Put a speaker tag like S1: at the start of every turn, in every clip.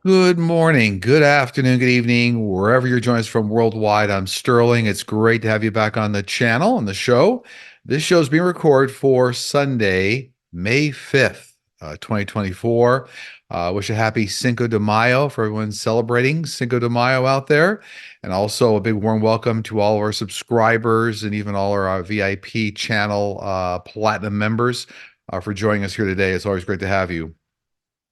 S1: Good morning, good afternoon, good evening, wherever you're joining us from worldwide. I'm Sterling. It's great to have you back on the channel, on the show. This show is being recorded for Sunday, May 5th, 2024. Wish a happy Cinco de Mayo for everyone celebrating Cinco de Mayo out there. And also a big warm welcome to all of our subscribers and even all our VIP channel platinum members for joining us here today. It's always great to have you.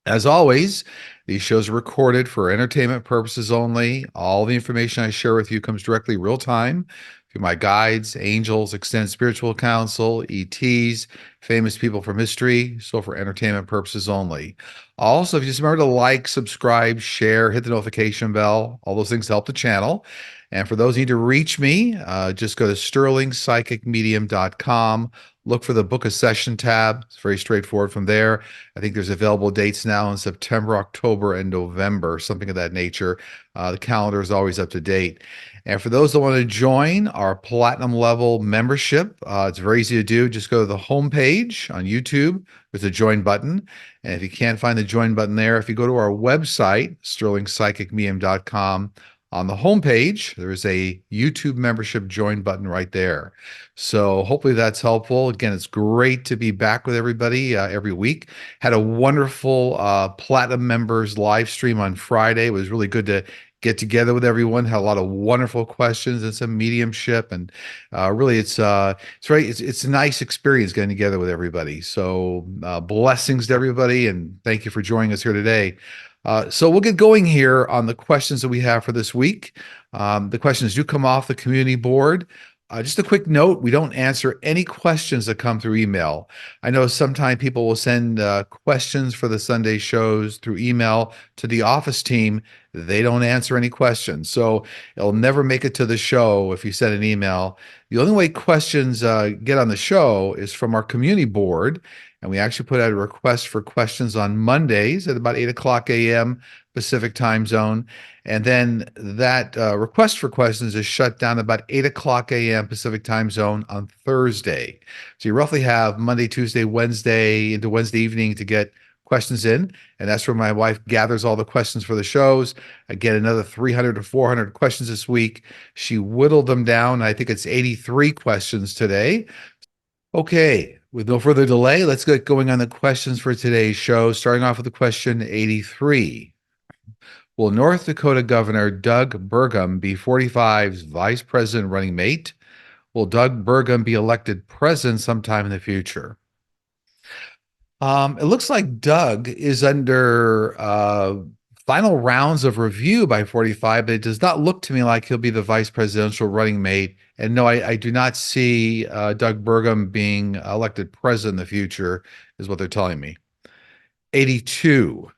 S1: As always, these shows are recorded for entertainment purposes only. All the information I share with you comes directly real time through my guides, angels, extended spiritual counsel, ETs, famous people from history, so for entertainment purposes only. Also, if you just remember to like, subscribe, share, hit the notification bell, all those things help the channel. And for those who need to reach me, just go to sterlingpsychicmedium.com. Look for the book a session tab. It's very straightforward from there. I think there's available dates now in September, October, and November, something of that nature. The calendar is always up to date. And for those that want to join our platinum level membership, it's very easy to do. Just go to the home page on YouTube. There's a join button. And if you can't find the join button there, if you go to our website, sterlingpsychicmedium.com, on the homepage, there is a YouTube membership join button right there. So hopefully that's helpful. Again, it's great to be back with everybody every week. Had a wonderful Platinum members live stream on Friday. It was really good to get together with everyone. Had a lot of wonderful questions and some mediumship, and really, it's a nice experience getting together with everybody. So blessings to everybody, and thank you for joining us here today. So we'll get going here on the questions that we have for this week. The questions do come off the community board. Just a quick note, we don't answer any questions that come through email. I know sometimes people will send questions for the Sunday shows through email to the office team. They don't answer any questions. So it'll never make it to the show if you send an email. The only way questions get on the show is from our community board. And we actually put out a request for questions on Mondays at about 8 o'clock a.m. Pacific time zone. And then that request for questions is shut down about 8 o'clock a.m. Pacific time zone on Thursday. So you roughly have Monday, Tuesday, Wednesday into Wednesday evening to get questions in. And that's where my wife gathers all the questions for the shows. I get another 300 to 400 questions this week. She whittled them down. I think it's 83 questions today. Okay, with no further delay, let's get going on the questions for today's show, starting off with the question 83. Will North Dakota Governor Doug Burgum be 45's vice president running mate? Will Doug Burgum be elected president sometime in the future? It looks like Doug is under final rounds of review by 45, but it does not look to me like he'll be the vice presidential running mate. And no, I do not see Doug Burgum being elected president in the future, is what they're telling me. 82.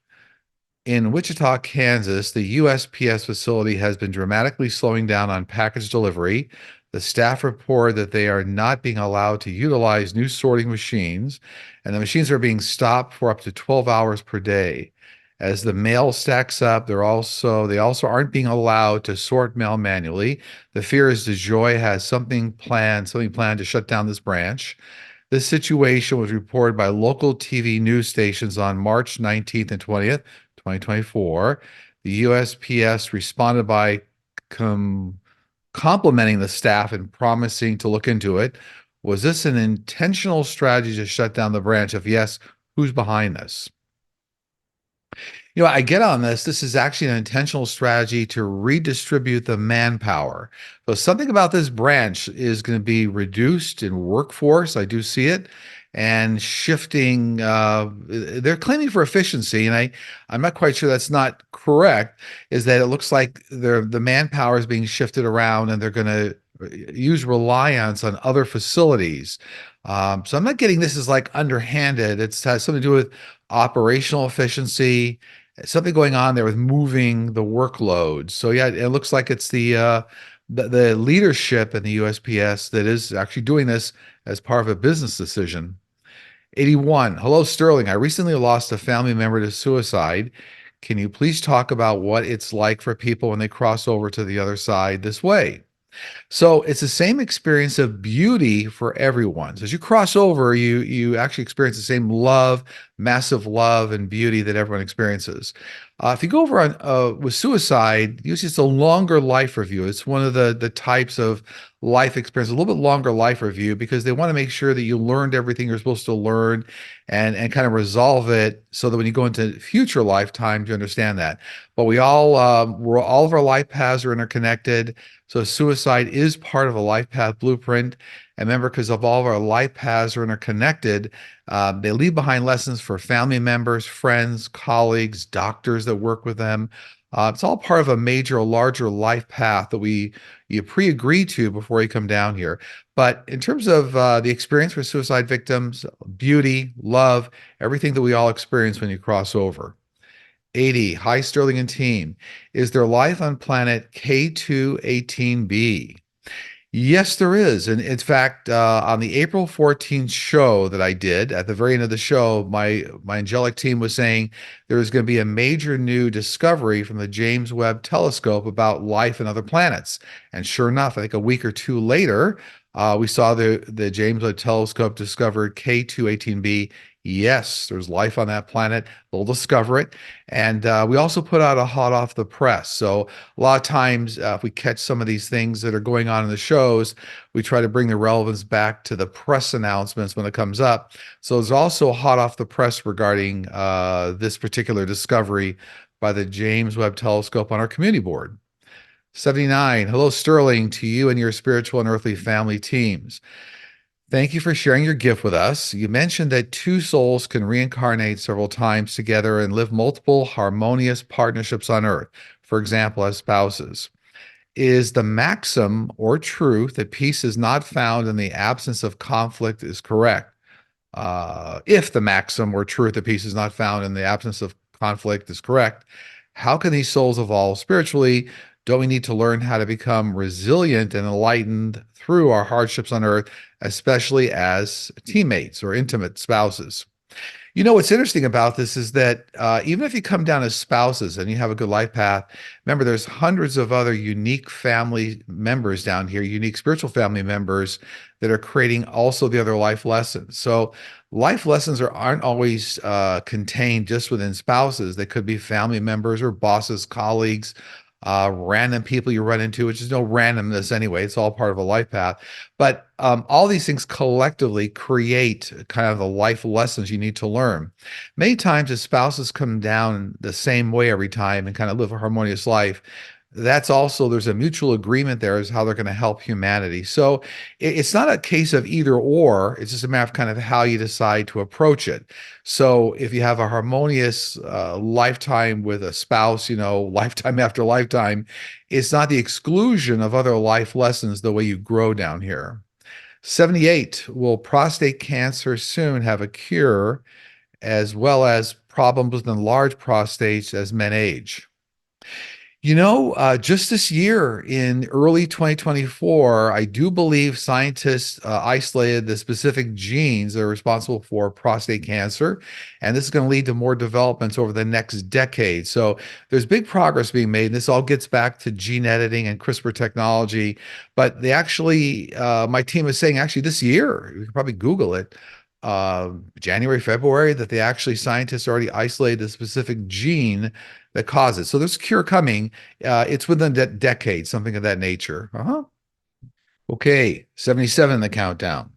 S1: In Wichita, Kansas, the USPS facility has been dramatically slowing down on package delivery. The staff report that they are not being allowed to utilize new sorting machines, and the machines are being stopped for up to 12 hours per day. As the mail stacks up, they also aren't being allowed to sort mail manually. The fear is DeJoy has something planned to shut down this branch. This situation was reported by local TV news stations on March 19th and 20th, 2024. The USPS responded by complimenting the staff and promising to look into it. Was this an intentional strategy to shut down the branch? If yes, who's behind this? I get on this. This is actually an intentional strategy to redistribute the manpower. So something about this branch is going to be reduced in workforce. I do see it. And shifting, they're claiming for efficiency, and I'm not quite sure that's not correct, is that it looks like the manpower is being shifted around and they're going to use reliance on other facilities. So I'm not getting this as like underhanded. It has something to do with operational efficiency, something going on there with moving the workload. So yeah, it looks like it's the leadership in the USPS that is actually doing this as part of a business decision. 81. Hello, Sterling. I recently lost a family member to suicide. Can you please talk about what it's like for people when they cross over to the other side this way? So it's the same experience of beauty for everyone. So as you cross over, you actually experience the same love, massive love and beauty that everyone experiences. If you go over on with suicide, usually it's a longer life review. It's one of the types of life experience, a little bit longer life review, because they want to make sure that you learned everything you're supposed to learn and kind of resolve it so that when you go into future lifetimes, you understand that. But we're all of our life paths are interconnected. So suicide is part of a life path blueprint. And remember, because of all of our life paths are interconnected, they leave behind lessons for family members, friends, colleagues, doctors that work with them. It's all part of a major, larger life path that you pre-agree to before you come down here. But in terms of the experience for suicide victims, beauty, love, everything that we all experience when you cross over. 80, hi Sterling and team. Is there life on planet K218b? Yes, there is. And in fact, on the April 14th show that I did, at the very end of the show, my angelic team was saying there was going to be a major new discovery from the James Webb Telescope about life in other planets. And sure enough, I think a week or two later, we saw the James Webb Telescope discovered K218b. Yes, there's life on that planet. They'll discover it. And we also put out a hot off the press. So a lot of times, if we catch some of these things that are going on in the shows, we try to bring the relevance back to the press announcements when it comes up. So there's also hot off the press regarding this particular discovery by the James Webb Telescope on our community board. 79. Hello, Sterling, to you and your spiritual and earthly family teams. Thank you for sharing your gift with us. You mentioned that two souls can reincarnate several times together and live multiple harmonious partnerships on Earth, for example, as spouses. Is the maxim or truth that peace is not found in the absence of conflict is correct? If the maxim or truth that peace is not found in the absence of conflict is correct, how can these souls evolve spiritually? Don't we need to learn how to become resilient and enlightened through our hardships on earth, especially as teammates or intimate spouses? You know, what's interesting about this is that even if you come down as spouses and you have a good life path, remember there's hundreds of other unique family members down here, unique spiritual family members that are creating also the other life lessons. So life lessons aren't always contained just within spouses. They could be family members or bosses, colleagues, random people you run into, which is no randomness anyway. It's all part of a life path. But all these things collectively create kind of the life lessons you need to learn. Many times, as spouses come down the same way every time and kind of live a harmonious life, that's also there's a mutual agreement there as how they're going to help humanity. So it's not a case of either or. It's just a matter of kind of how you decide to approach it. So if you have a harmonious lifetime with a spouse, you know, lifetime after lifetime, it's not the exclusion of other life lessons the way you grow down here. 78, will prostate cancer soon have a cure as well as problems with enlarged prostates as men age? You know, just this year in early 2024, I do believe scientists isolated the specific genes that are responsible for prostate cancer. And this is going to lead to more developments over the next decade. So there's big progress being made. And this all gets back to gene editing and CRISPR technology. But they actually, my team is saying actually this year, you can probably Google it, January, February, that they actually scientists already isolated the specific gene that causes. So there's a cure coming. It's within a decade, something of that nature. Okay, 77 in the countdown.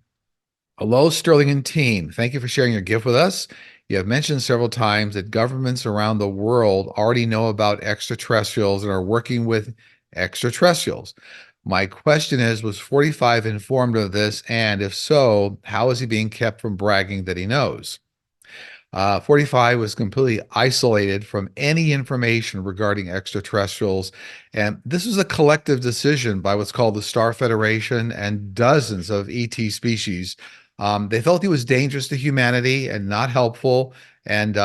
S1: Hello, Sterling and team. Thank you for sharing your gift with us. You have mentioned several times that governments around the world already know about extraterrestrials and are working with extraterrestrials. My question is, was 45 informed of this? And if so, how is he being kept from bragging that he knows? 45 was completely isolated from any information regarding extraterrestrials. And this was a collective decision by what's called the Star Federation and dozens of ET species. They felt he was dangerous to humanity and not helpful. And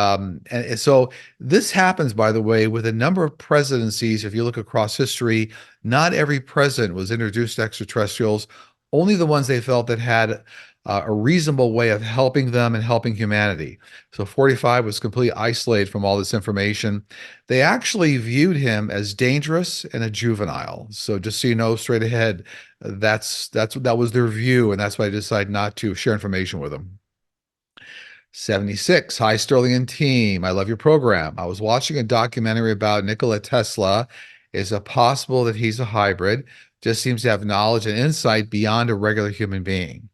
S1: so this happens, by the way, with a number of presidencies. If you look across history, not every president was introduced to extraterrestrials, only the ones they felt that had a reasonable way of helping them and helping humanity. So 45 was completely isolated from all this information. They actually viewed him as dangerous and a juvenile. So just so you know, straight ahead, that was their view, and that's why I decided not to share information with them. 76. Hi, Sterling and team. I love your program. I was watching a documentary about Nikola Tesla. Is it possible that he's a hybrid? Just seems to have knowledge and insight beyond a regular human being.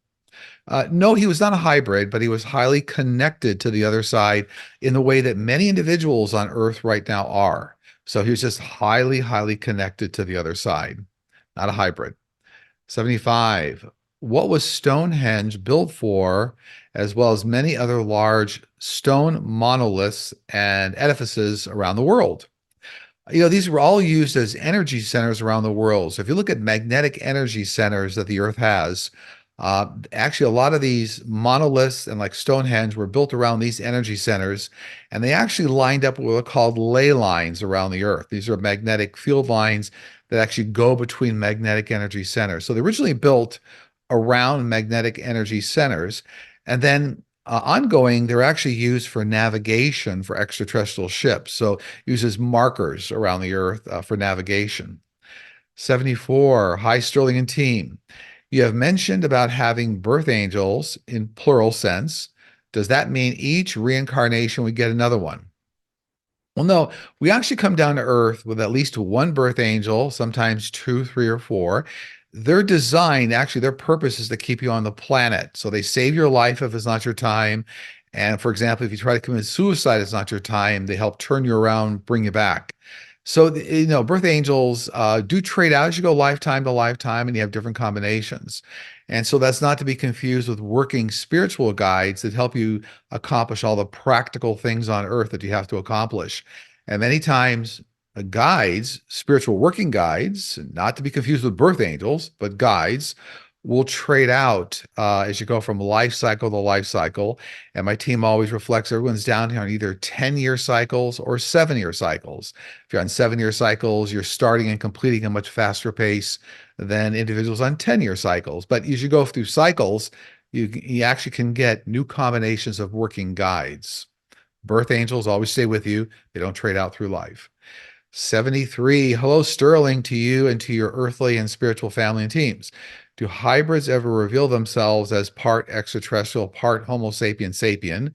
S1: No, he was not a hybrid, but he was highly connected to the other side in the way that many individuals on Earth right now are. So he was just highly, highly connected to the other side, not a hybrid. 75. What was Stonehenge built for, as well as many other large stone monoliths and edifices around the world? These were all used as energy centers around the world. So if you look at magnetic energy centers that the Earth has, actually a lot of these monoliths and like Stonehenge were built around these energy centers, and they actually lined up what are called ley lines around the Earth. These are magnetic field lines that actually go between magnetic energy centers. So they originally built around magnetic energy centers, and then ongoing, they're actually used for navigation for extraterrestrial ships. So uses markers around the Earth for navigation. 74. Hi, Sterling and team. You have mentioned about having birth angels in plural sense. Does that mean each reincarnation we get another one? Well, no, we actually come down to Earth with at least one birth angel, sometimes two, three, or four. They're designed, actually, their purpose is to keep you on the planet. So they save your life if it's not your time. And for example, if you try to commit suicide, it's not your time. They help turn you around, bring you back. So, birth angels do trade out as you go lifetime to lifetime, and you have different combinations. And so that's not to be confused with working spiritual guides that help you accomplish all the practical things on earth that you have to accomplish. And many times, guides, spiritual working guides, not to be confused with birth angels, but guides, will trade out as you go from life cycle to life cycle. And my team always reflects everyone's down here on either 10-year cycles or 7-year cycles. If you're on 7-year cycles, you're starting and completing a much faster pace than individuals on 10-year cycles. But as you go through cycles, you actually can get new combinations of working guides. Birth angels always stay with you. They don't trade out through life. 73. Hello, Sterling, to you and to your earthly and spiritual family and teams. Do hybrids ever reveal themselves as part extraterrestrial, part Homo sapien sapien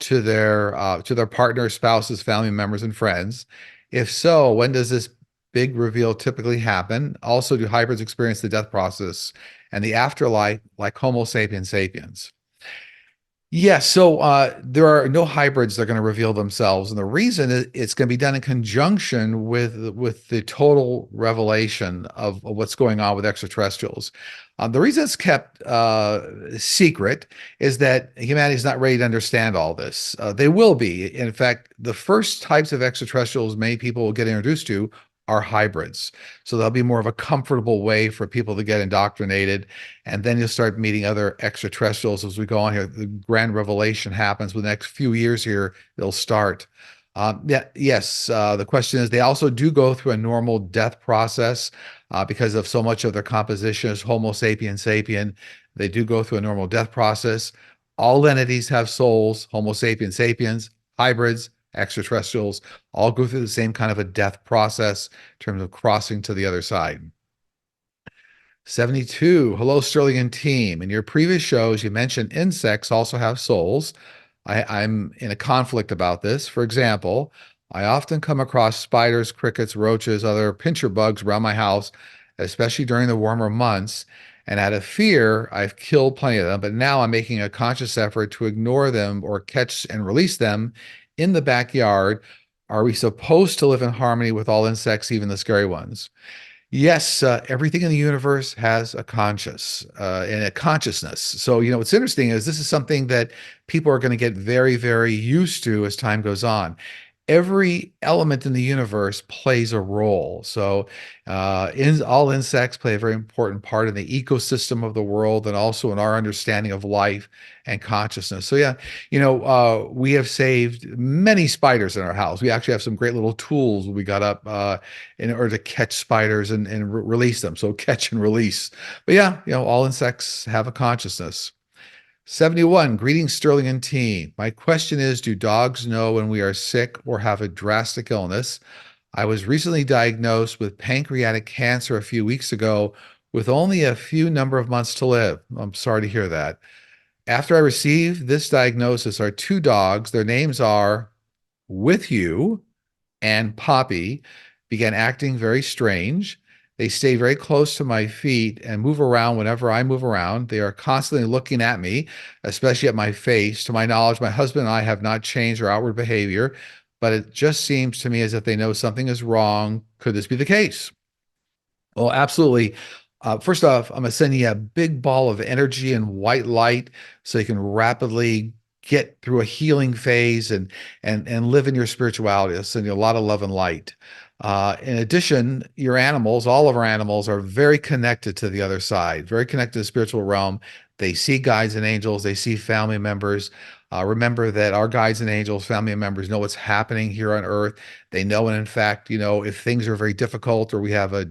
S1: to their partners, spouses, family members, and friends? If so, when does this big reveal typically happen? Also, do hybrids experience the death process and the afterlife like Homo sapiens sapiens? Yes, so there are no hybrids that are going to reveal themselves, and the reason is it's going to be done in conjunction with the total revelation of what's going on with extraterrestrials. The reason it's kept secret is that humanity is not ready to understand all this. They will be. In fact, the first types of extraterrestrials many people will get introduced to are hybrids. So there'll be more of a comfortable way for people to get indoctrinated. And then you'll start meeting other extraterrestrials as we go on here. The grand revelation happens with the next few years here. It'll start. Yes. The question is, they also do go through a normal death process because of so much of their composition is Homo sapien sapien. They do go through a normal death process. All entities have souls, Homo sapien sapiens, hybrids, extraterrestrials, all go through the same kind of a death process in terms of crossing to the other side. 72. Hello, Sterling and team. In your previous shows, you mentioned insects also have souls. I'm in a conflict about this. For example, I often come across spiders, crickets, roaches, other pincher bugs around my house, especially during the warmer months. And out of fear, I've killed plenty of them, but now I'm making a conscious effort to ignore them or catch and release them in the backyard. Are we supposed to live in harmony with all insects, even the scary ones? Yes, everything in the universe has a and a consciousness. So, what's interesting is this is something that people are going to get very, very used to as time goes on. Every element in the universe plays a role. So, all insects play a very important part in the ecosystem of the world and also in our understanding of life and consciousness. So, yeah, we have saved many spiders in our house. We actually have some great little tools we got up in order to catch spiders and release them. So, catch and release. But yeah, all insects have a consciousness. 71. Greetings, Sterling and team. My question is, do dogs know when we are sick or have a drastic illness? I was recently diagnosed with pancreatic cancer a few weeks ago with only a few number of months to live. I'm sorry to hear that. After I received this diagnosis, our two dogs, their names are With You and Poppy, began acting very strange. They stay very close to my feet and move around whenever I move around. They are constantly looking at me, especially at my face. To my knowledge, my husband and I have not changed our outward behavior, but it just seems to me as if they know something is wrong. Could this be the case? Well, absolutely. First off, I'm gonna send you a big ball of energy and white light so you can rapidly get through a healing phase and live in your spirituality. I'll send you a lot of love and light. In addition, your animals, all of our animals, are very connected to the other side, very connected to the spiritual realm. They see guides and angels, they see family members. Remember that our guides and angels, family members, know what's happening here on Earth. They know, and in fact, if things are very difficult or we have a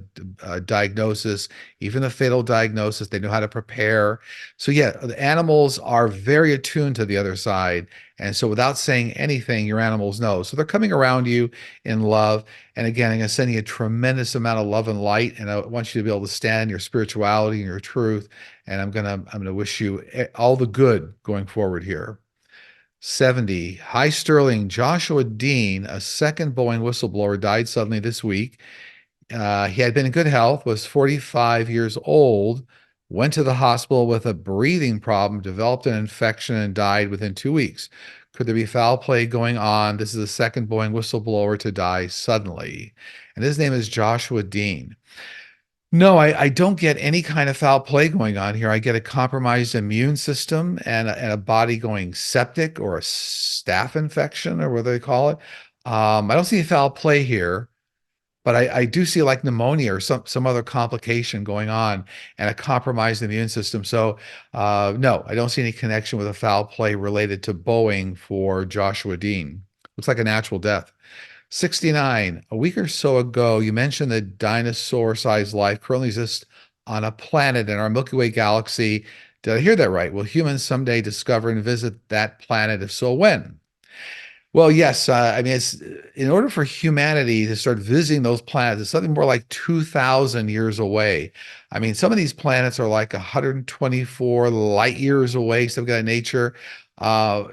S1: diagnosis, even a fatal diagnosis, they know how to prepare. So, yeah, the animals are very attuned to the other side. And so, without saying anything, your animals know. So, they're coming around you in love. And again, I'm going to send you a tremendous amount of love and light. And I want you to be able to stand in your spirituality and your truth. And I'm gonna wish you all the good going forward here. 70. Hi, Sterling. Joshua Dean, a second Boeing whistleblower, died suddenly this week. He had been in good health, was 45 years old, went to the hospital with a breathing problem, developed an infection, and died within 2 weeks. Could there be foul play going on? This is the second Boeing whistleblower to die suddenly. And his name is Joshua Dean. No, I don't get any kind of foul play going on here. I get a compromised immune system and a body going septic or a staph infection or what do they call it. I don't see a foul play here, but I do see like pneumonia or some other complication going on and a compromised immune system. So no, I don't see any connection with a foul play related to Boeing for Joshua Dean. Looks like a natural death. 69. A week or so ago, you mentioned that dinosaur-sized life currently exists on a planet in our Milky Way galaxy. Did I hear that right? Will humans someday discover and visit that planet? If so, when? Well, yes. I mean, it's in order for humanity to start visiting those planets, it's something more like 2,000 years away. I mean, some of these planets are like 124 light years away, something of that nature.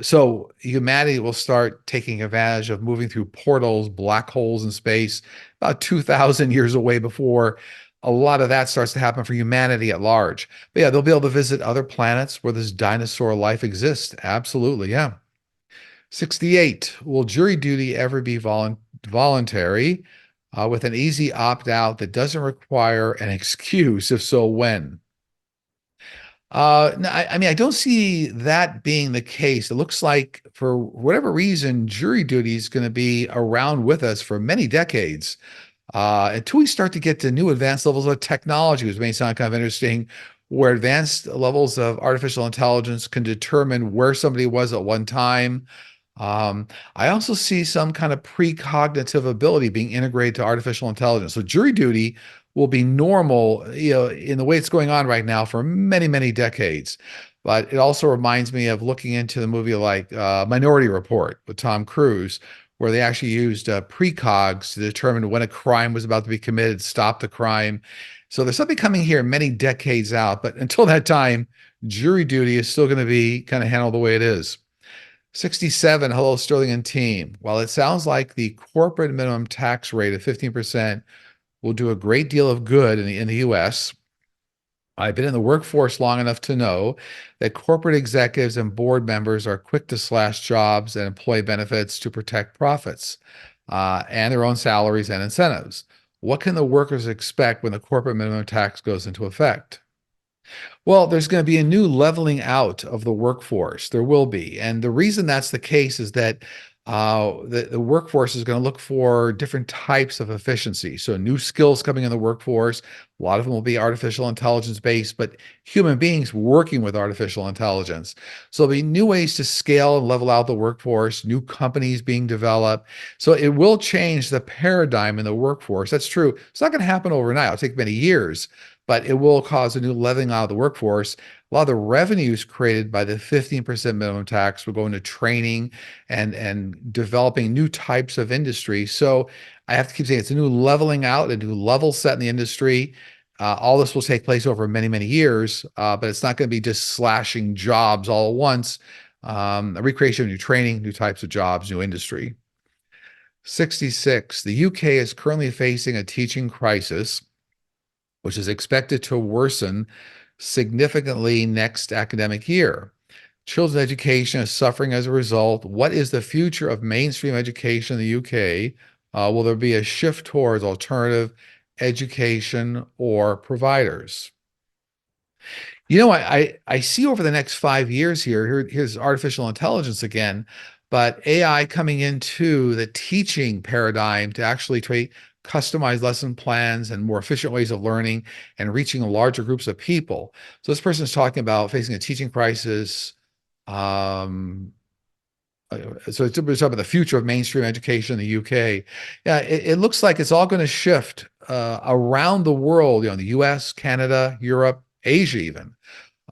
S1: So humanity will start taking advantage of moving through portals, black holes in space, about 2,000 years away before a lot of that starts to happen for humanity at large. But yeah, they'll be able to visit other planets where this dinosaur life exists. Absolutely, yeah. 68. Will jury duty ever be voluntary with an easy opt out that doesn't require an excuse? If so, when? No, I mean, I don't see that being the case. It looks like, for whatever reason, jury duty is going to be around with us for many decades until we start to get to new advanced levels of technology, which may sound kind of interesting, where advanced levels of artificial intelligence can determine where somebody was at one time. I also see some kind of precognitive ability being integrated to artificial intelligence. So jury duty will be normal, in the way it's going on right now for many, many decades. But it also reminds me of looking into the movie like Minority Report with Tom Cruise, where they actually used precogs to determine when a crime was about to be committed, stop the crime. So there's something coming here many decades out, but until that time, jury duty is still going to be kind of handled the way it is. 67. Hello, Sterling and team. While it sounds like the corporate minimum tax rate of 15% will do a great deal of good in the US, I've been in the workforce long enough to know that corporate executives and board members are quick to slash jobs and employee benefits to protect profits and their own salaries and incentives. What can the workers expect when the corporate minimum tax goes into effect? Well, there's going to be a new leveling out of the workforce. There will be. And the reason that's the case is that the workforce is going to look for different types of efficiency. So, new skills coming in the workforce. A lot of them will be artificial intelligence based, but human beings working with artificial intelligence. So, there'll be new ways to scale and level out the workforce, new companies being developed. So, it will change the paradigm in the workforce. That's true. It's not going to happen overnight. It'll take many years, but it will cause a new leveling out of the workforce. A lot of the revenues created by the 15% minimum tax will go into training and developing new types of industry. So I have to keep saying it's a new leveling out, a new level set in the industry. All this will take place over many, many years, but it's not going to be just slashing jobs all at once. A recreation of new training, new types of jobs, new industry. 66, the UK is currently facing a teaching crisis, which is expected to worsen significantly next academic year. Children's education is suffering as a result. What is the future of mainstream education in the UK? Will there be a shift towards alternative education or providers? I see over the next 5 years here's artificial intelligence again, but AI coming into the teaching paradigm to actually create customized lesson plans and more efficient ways of learning and reaching larger groups of people. So this person is talking about facing a teaching crisis. Um, so it's talking about the future of mainstream education in the UK. Yeah, it looks like it's all going to shift around the world, the US, Canada, Europe, Asia even.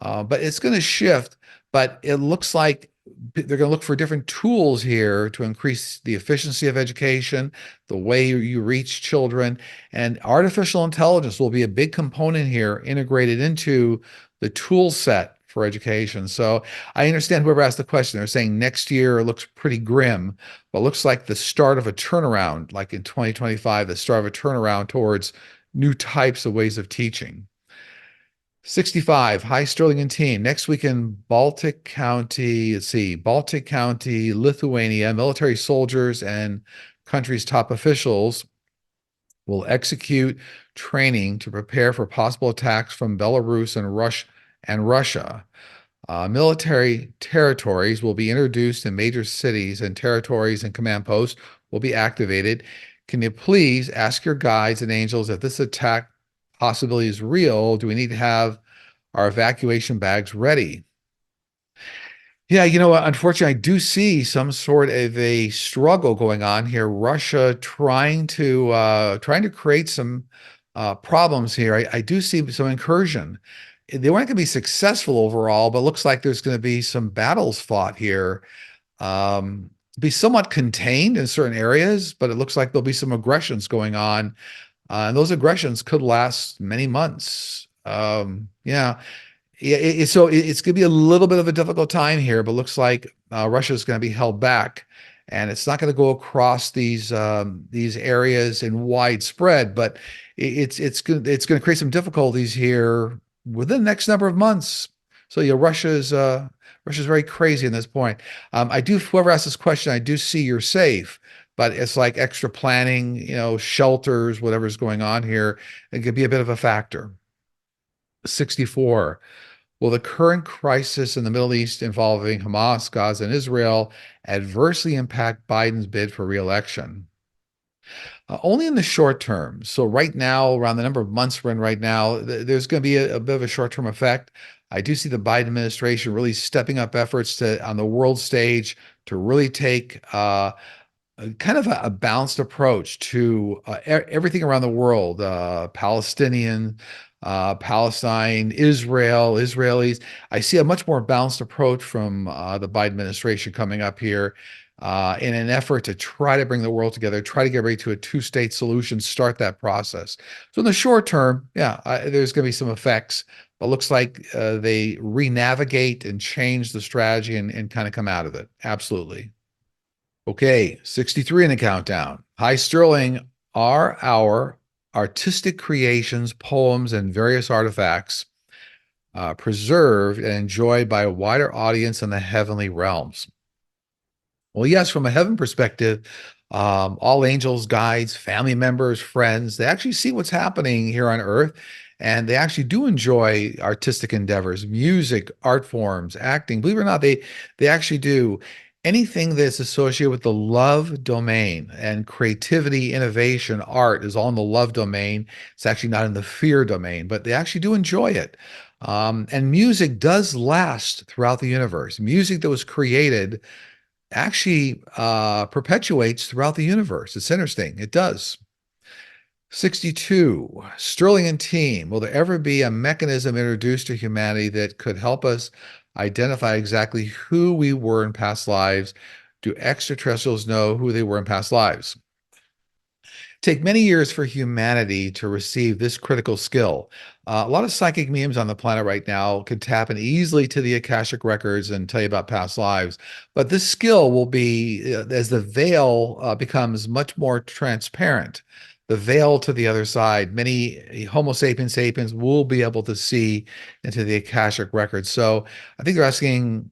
S1: But it's going to shift, but it looks like they're going to look for different tools here to increase the efficiency of education, the way you reach children, and artificial intelligence will be a big component here integrated into the tool set for education. So I understand whoever asked the question, they're saying next year looks pretty grim, but looks like the start of a turnaround, like in 2025, the start of a turnaround towards new types of ways of teaching. 65, High Sterling and team. Next week in Baltic County, let's see, Baltic County, Lithuania, military soldiers and country's top officials will execute training to prepare for possible attacks from Belarus and Russia. Military territories will be introduced in major cities, and territories and command posts will be activated. Can you please ask your guides and angels if this attack possibility is real? Do we need to have our evacuation bags ready? Yeah, unfortunately, I do see some sort of a struggle going on here. Russia trying to create some problems here. I do see some incursion. They weren't going to be successful overall, but looks like there's going to be some battles fought here. Be somewhat contained in certain areas, but it looks like there'll be some aggressions going on, and those aggressions could last many months. Yeah. Yeah, it's going to be a little bit of a difficult time here, but looks like Russia is going to be held back, and it's not going to go across these areas in widespread, but it's going to create some difficulties here within the next number of months. So Russia's very crazy in this point. Whoever asked this question, I do see you're safe, but it's like extra planning, shelters, whatever's going on here, it could be a bit of a factor. 64. Will the current crisis in the Middle East involving Hamas, Gaza, and Israel adversely impact Biden's bid for reelection? Only in the short term. So right now, around the number of months we're in right now, there's going to be a bit of a short-term effect. I do see the Biden administration really stepping up efforts on the world stage to really take kind of a balanced approach to everything around the world, Palestine, Israel, Israelis. I see a much more balanced approach from the Biden administration coming up here in an effort to try to bring the world together, try to get ready to a two-state solution, start that process. So in the short term, yeah, there's going to be some effects, but looks like they re-navigate and change the strategy and kind of come out of it. Absolutely. Okay, 63 in the countdown. High Sterling, are our artistic creations, poems, and various artifacts preserved and enjoyed by a wider audience in the heavenly realms? Well, yes, from a heaven perspective, all angels, guides, family members, friends, they actually see what's happening here on earth, and they actually do enjoy artistic endeavors, music, art forms, acting. Believe it or not, they actually do. Anything that's associated with the love domain and creativity, innovation, art is all in the love domain. It's actually not in the fear domain, but they actually do enjoy it. And music does last throughout the universe. Music that was created actually perpetuates throughout the universe. It's interesting. It does. 62, Sterling and team. Will there ever be a mechanism introduced to humanity that could help us identify exactly who we were in past lives? Do extraterrestrials know who they were in past lives? Take many years for humanity to receive this critical skill. A lot of psychic mediums on the planet right now can tap in easily to the Akashic records and tell you about past lives. But this skill will be, as the veil becomes much more transparent, the veil to the other side, many Homo sapiens sapiens will be able to see into the Akashic records. So I think they're asking,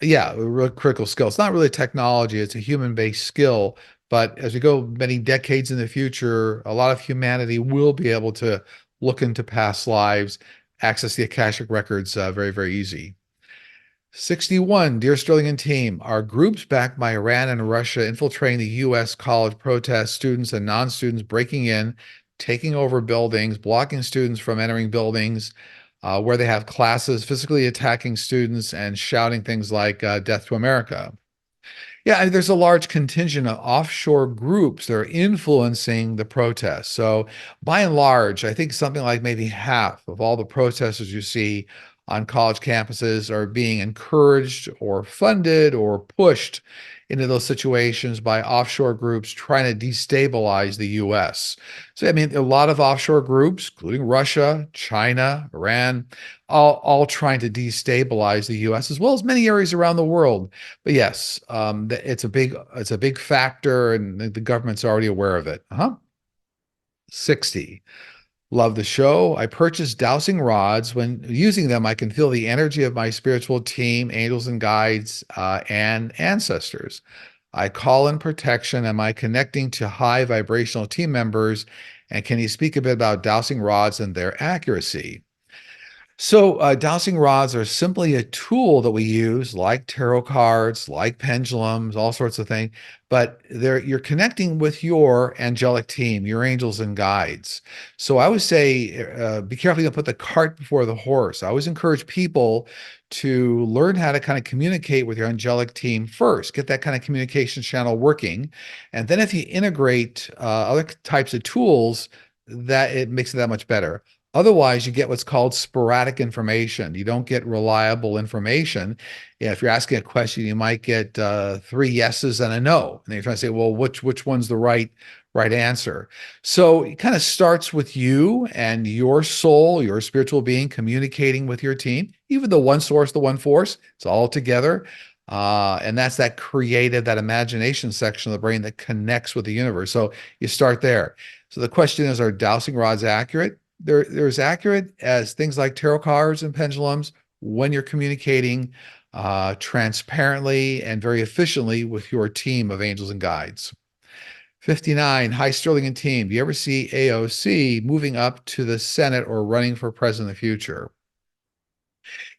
S1: yeah, a real critical skill. It's not really technology, it's a human-based skill, but as we go many decades in the future, a lot of humanity will be able to look into past lives, access the Akashic records, very, very easy. 61, dear Sterling and team, are groups backed by Iran and Russia infiltrating the US college protests, students and non-students breaking in, taking over buildings, blocking students from entering buildings where they have classes, physically attacking students and shouting things like death to America? Yeah, there's a large contingent of offshore groups that are influencing the protests. So, by and large, I think something like maybe half of all the protesters you see on college campuses are being encouraged or funded or pushed into those situations by offshore groups trying to destabilize the US. So, I mean, a lot of offshore groups, including Russia, China, Iran, all trying to destabilize the US as well as many areas around the world. But yes, it's a big factor, and the government's already aware of it. 60. Love the show. I purchased dowsing rods. When using them, I can feel the energy of my spiritual team, angels and guides, and ancestors. I call in protection. Am I connecting to high vibrational team members? And can you speak a bit about dowsing rods and their accuracy? So, dowsing rods are simply a tool that we use, like tarot cards, like pendulums, all sorts of things. But you're connecting with your angelic team, your angels and guides. So, I would say, be careful you don't put the cart before the horse. I always encourage people to learn how to kind of communicate with your angelic team first, get that kind of communication channel working, and then if you integrate other types of tools, that it makes it that much better. Otherwise, you get what's called sporadic information. You don't get reliable information. Yeah, if you're asking a question, you might get three yeses and a no, and then you're trying to say, well, which one's the right answer? So it kind of starts with you and your soul, your spiritual being communicating with your team. Even the one source, the one force, it's all together. And that's that creative, that imagination section of the brain that connects with the universe. So you start there. So the question is, are dowsing rods accurate? They're as accurate as things like tarot cards and pendulums when you're communicating transparently and very efficiently with your team of angels and guides. 59, hi Sterling and team. Do you ever see AOC moving up to the Senate or running for president in the future?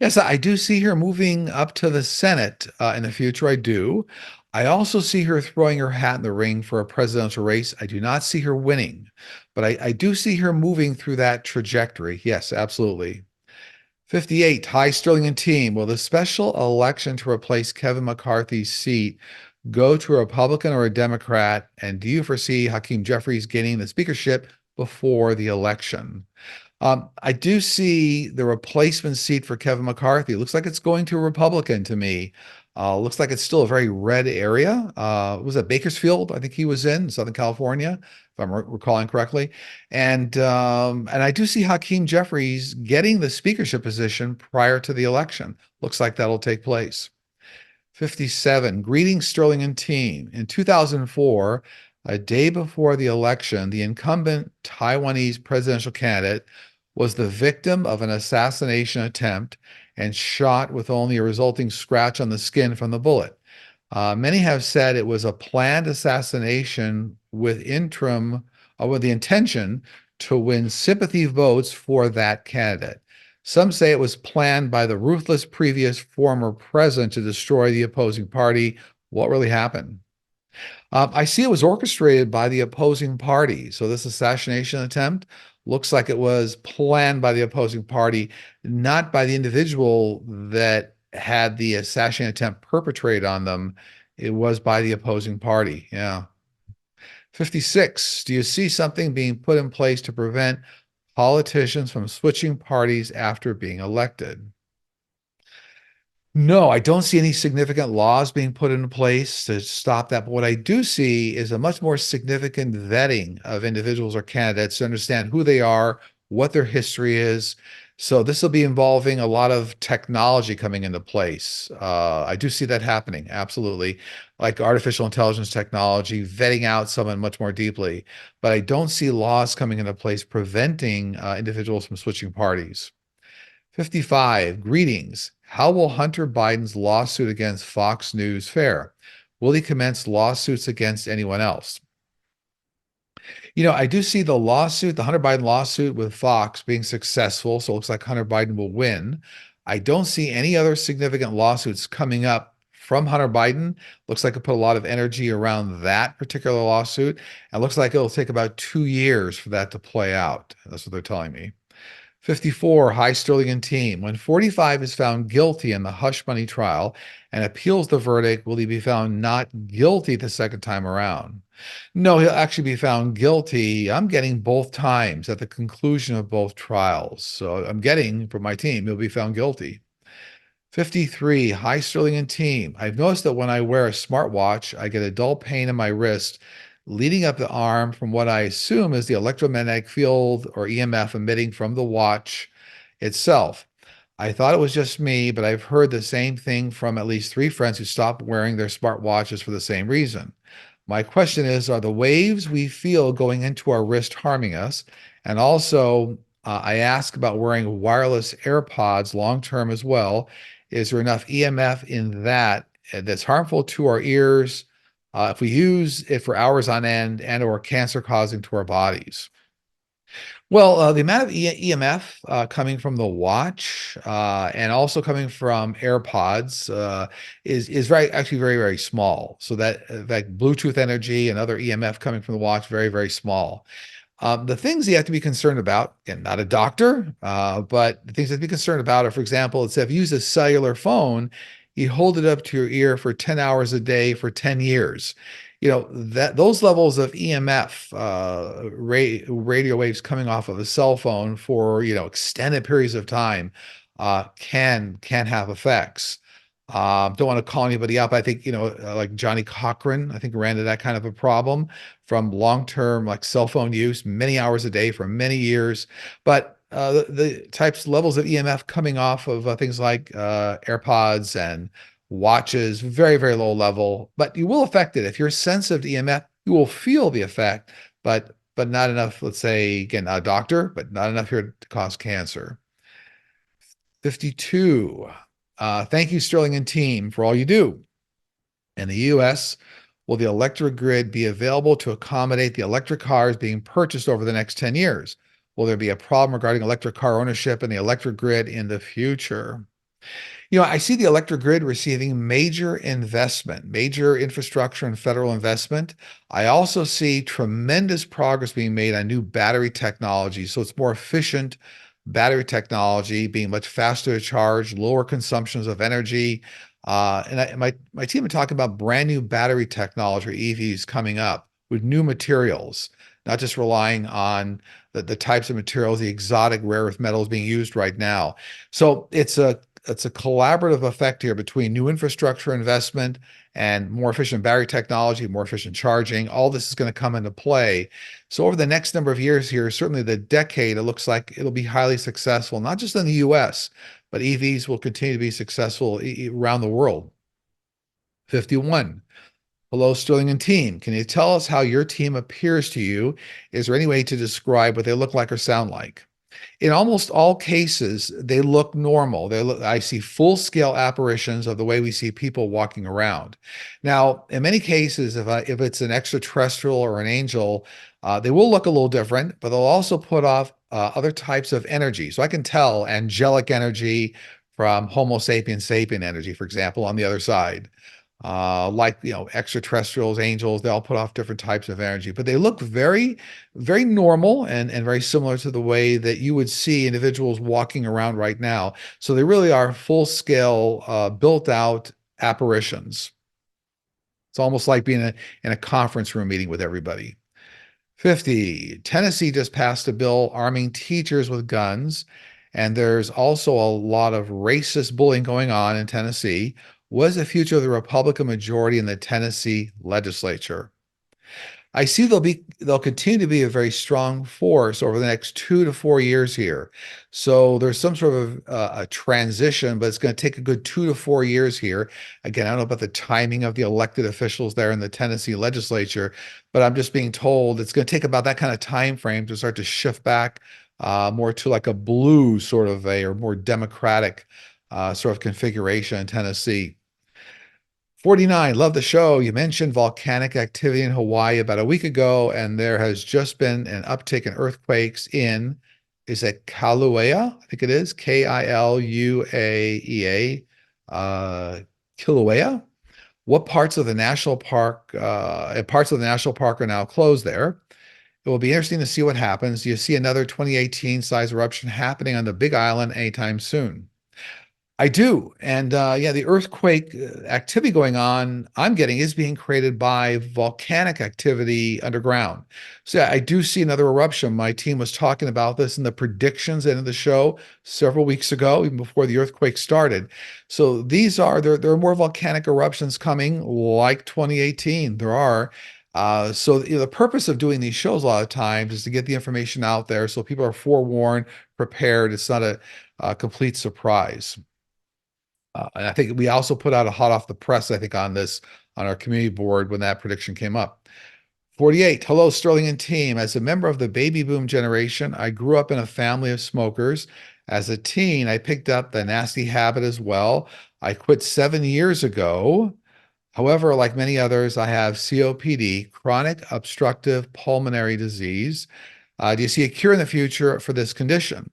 S1: Yes, I do see her moving up to the Senate in the future. I do. I also see her throwing her hat in the ring for a presidential race. I do not see her winning, but I do see her moving through that trajectory. Yes, absolutely. 58, hi Sterling and team. Will the special election to replace Kevin McCarthy's seat go to a Republican or a Democrat? And do you foresee Hakeem Jeffries gaining the speakership before the election? I do see the replacement seat for Kevin McCarthy. It looks like it's going to a Republican to me. Looks like it's still a very red area. Was it Bakersfield? I think he was in Southern California, if I'm recalling correctly. And I do see Hakeem Jeffries getting the speakership position prior to the election. Looks like that'll take place. 57. Greetings, Sterling and team. In 2004, a day before the election, the incumbent Taiwanese presidential candidate was the victim of an assassination attempt and shot with only a resulting scratch on the skin from the bullet. Many have said it was a planned assassination with the intention to win sympathy votes for that candidate. Some say it was planned by the ruthless previous former president to destroy the opposing party. What really happened? I see it was orchestrated by the opposing party. So this assassination attempt looks like it was planned by the opposing party, not by the individual that had the assassination attempt perpetrated on them. It was by the opposing party. Yeah. 56. Do you see something being put in place to prevent politicians from switching parties after being elected? No, I don't see any significant laws being put into place to stop that. But what I do see is a much more significant vetting of individuals or candidates to understand who they are, what their history is. So this will be involving a lot of technology coming into place. I do see that happening, absolutely, like artificial intelligence technology, vetting out someone much more deeply. But I don't see laws coming into place preventing individuals from switching parties. 55, greetings. How will Hunter Biden's lawsuit against Fox News fare? Will he commence lawsuits against anyone else? I do see the Hunter Biden lawsuit with Fox being successful. So it looks like Hunter Biden will win. I don't see any other significant lawsuits coming up from Hunter Biden. Looks like it put a lot of energy around that particular lawsuit. And looks like it'll take about 2 years for that to play out. That's what they're telling me. 54, High Sterling and Team. When 45 is found guilty in the hush money trial and appeals the verdict, will he be found not guilty the second time around? No, he'll actually be found guilty. I'm getting both times at the conclusion of both trials. So I'm getting from my team, he'll be found guilty. 53, High Sterling and Team. I've noticed that when I wear a smartwatch, I get a dull pain in my wrist leading up the arm from what I assume is the electromagnetic field or EMF emitting from the watch itself. I thought it was just me, but I've heard the same thing from at least three friends who stopped wearing their smartwatches for the same reason. My question is, are the waves we feel going into our wrist harming us? And also, I ask about wearing wireless AirPods long term as well. Is there enough EMF in that that's harmful to our ears if we use it for hours on end and or cancer causing to our bodies? Well, the amount of EMF coming from the watch and also coming from AirPods is very actually very small. So that Bluetooth energy and other EMF coming from the watch very small. The things you have to be concerned about, again, not a doctor, but the things you have to be concerned about are, for example, it's if you use a cellular phone, you hold it up to your ear for 10 hours a day for 10 years. That those levels of EMF, radio waves coming off of a cell phone for, extended periods of time, can have effects. Don't want to call anybody up. I think, like Johnny Cochran, I think ran into that kind of a problem from long-term like cell phone use, many hours a day for many years. But the types levels of EMF coming off of things like AirPods and watches, very low level, but you will affect it. If you're sensitive to EMF, you will feel the effect, but not enough, let's say, again, not a doctor, but not enough here to cause cancer. 52. Thank you, Sterling and team, for all you do. In the US, will the electric grid be available to accommodate the electric cars being purchased over the next 10 years? Will there be a problem regarding electric car ownership and the electric grid in the future? I see the electric grid receiving major investment, major infrastructure and federal investment. I also see tremendous progress being made on new battery technology. So it's more efficient battery technology, being much faster to charge, lower consumptions of energy. My team are talking about brand new battery technology, EVs coming up with new materials, not just relying on the types of materials, the exotic rare earth metals being used right now. So it's a collaborative effect here between new infrastructure investment and more efficient battery technology, more efficient charging. All this is going to come into play. So over the next number of years here, certainly the decade, it looks like it'll be highly successful, not just in the US, but EVs will continue to be successful around the world. 51. Hello, Sterling and team. Can you tell us how your team appears to you? Is there any way to describe what they look like or sound like? In almost all cases, they look normal. I see full-scale apparitions of the way we see people walking around. Now, in many cases, if it's an extraterrestrial or an angel, they will look a little different, but they'll also put off other types of energy. So I can tell angelic energy from Homo sapien sapien energy, for example, on the other side. Like, extraterrestrials, angels, they all put off different types of energy, but they look very normal and very similar to the way that you would see individuals walking around right now. So they really are full scale, built out apparitions. It's almost like being in a conference room meeting with everybody. 50, Tennessee just passed a bill arming teachers with guns And there's also a lot of racist bullying going on in Tennessee. What is the future of the Republican majority in the Tennessee legislature? I see they'll continue to be a very strong force over the next 2 to 4 years here. So there's some sort of a transition, but it's going to take a good 2 to 4 years here. Again, I don't know about the timing of the elected officials there in the Tennessee legislature, but I'm just being told it's going to take about that kind of time frame to start to shift back more to like a blue sort of a or more democratic sort of configuration in Tennessee. 49, love the show. You mentioned volcanic activity in Hawaii about a week ago, and there has just been an uptick in earthquakes in, is it Kilauea? I think it is Kiluaea, Kilauea. What parts of the national park, parts of the national park are now closed there? It will be interesting to see what happens. Do you see another 2018 size eruption happening on the Big Island anytime soon? I do. And yeah, the earthquake activity going on, I'm getting is being created by volcanic activity underground. So yeah, I do see another eruption. My team was talking about this in the predictions end of the show several weeks ago, even before the earthquake started. So there are more volcanic eruptions coming like 2018. There are. So the purpose of doing these shows a lot of times is to get the information out there so people are forewarned, prepared. It's not a complete surprise. And I think we also put out a hot off the press, I think, on this on our community board when that prediction came up. 48. Hello, Sterling and team. As a member of the baby boom generation, I grew up in a family of smokers. As a teen, I picked up the nasty habit as well. I quit 7 years ago. However, like many others, I have COPD, chronic obstructive pulmonary disease. Do you see a cure in the future for this condition?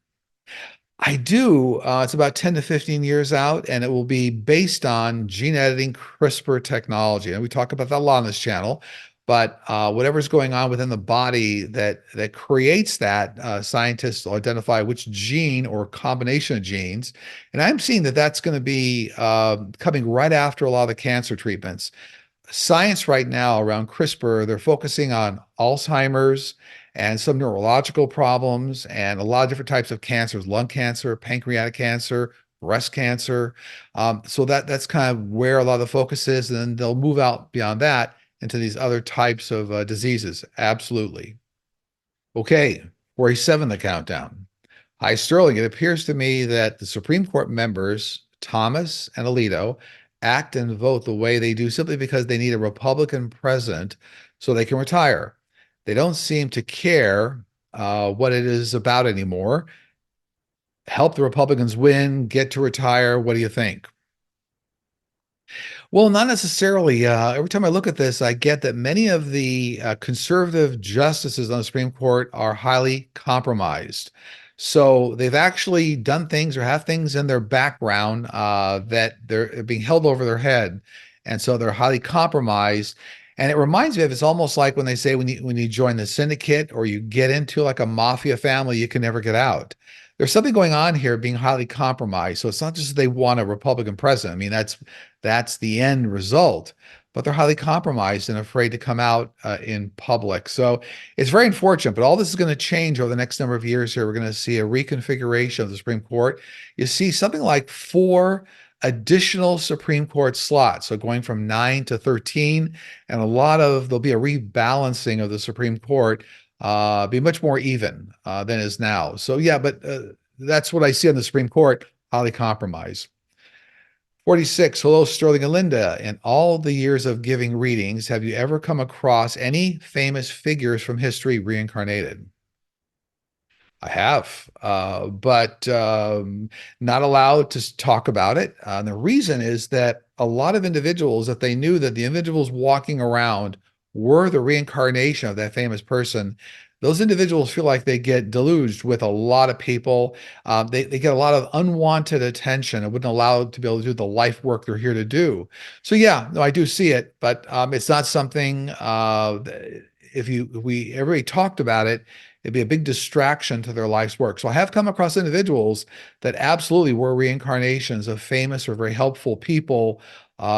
S1: I do. It's about 10 to 15 years out, and it will be based on gene editing CRISPR technology. And we talk about that a lot on this channel. But whatever's going on within the body that creates that, scientists will identify which gene or combination of genes. And I'm seeing that that's going to be coming right after a lot of the cancer treatments. Science right now around CRISPR, they're focusing on Alzheimer's and some neurological problems and a lot of different types of cancers, lung cancer, pancreatic cancer, breast cancer. So that's kind of where a lot of the focus is, and then they'll move out beyond that into these other types of diseases. Absolutely. Okay, 47, the countdown. Hi, Sterling. It appears to me that the Supreme Court members, Thomas and Alito, act and vote the way they do simply because they need a Republican president so they can retire. They don't seem to care what it is about anymore. Help the Republicans win, get to retire. What do you think? Well, not necessarily. Every time I look at this, I get that many of the conservative justices on the Supreme Court are highly compromised. So they've actually done things or have things in their background that they're being held over their head. And so they're highly compromised. And it reminds me of it's almost like when they say when you join the syndicate or you get into like a mafia family, you can never get out. There's something going on here being highly compromised. So it's not just they want a Republican president. I mean, that's the end result, but they're highly compromised and afraid to come out in public. So it's very unfortunate, but all this is going to change over the next number of years here. We're going to see a reconfiguration of the Supreme Court. You see something like 4 additional Supreme Court slots. So going from 9 to 13, and there'll be a rebalancing of the Supreme Court, be much more even than is now. So yeah, but that's what I see on the Supreme Court, highly compromised. 46. Hello, Sterling and Linda. In all the years of giving readings, have you ever come across any famous figures from history reincarnated? I have, but not allowed to talk about it. And the reason is that a lot of individuals, if they knew that the individuals walking around were the reincarnation of that famous person, those individuals feel like they get deluged with a lot of people. They get a lot of unwanted attention. It wouldn't allow them to be able to do the life work they're here to do. So yeah, no, I do see it, but it's not something. If everybody talked about it, it'd be a big distraction to their life's work. So I have come across individuals that absolutely were reincarnations of famous or very helpful people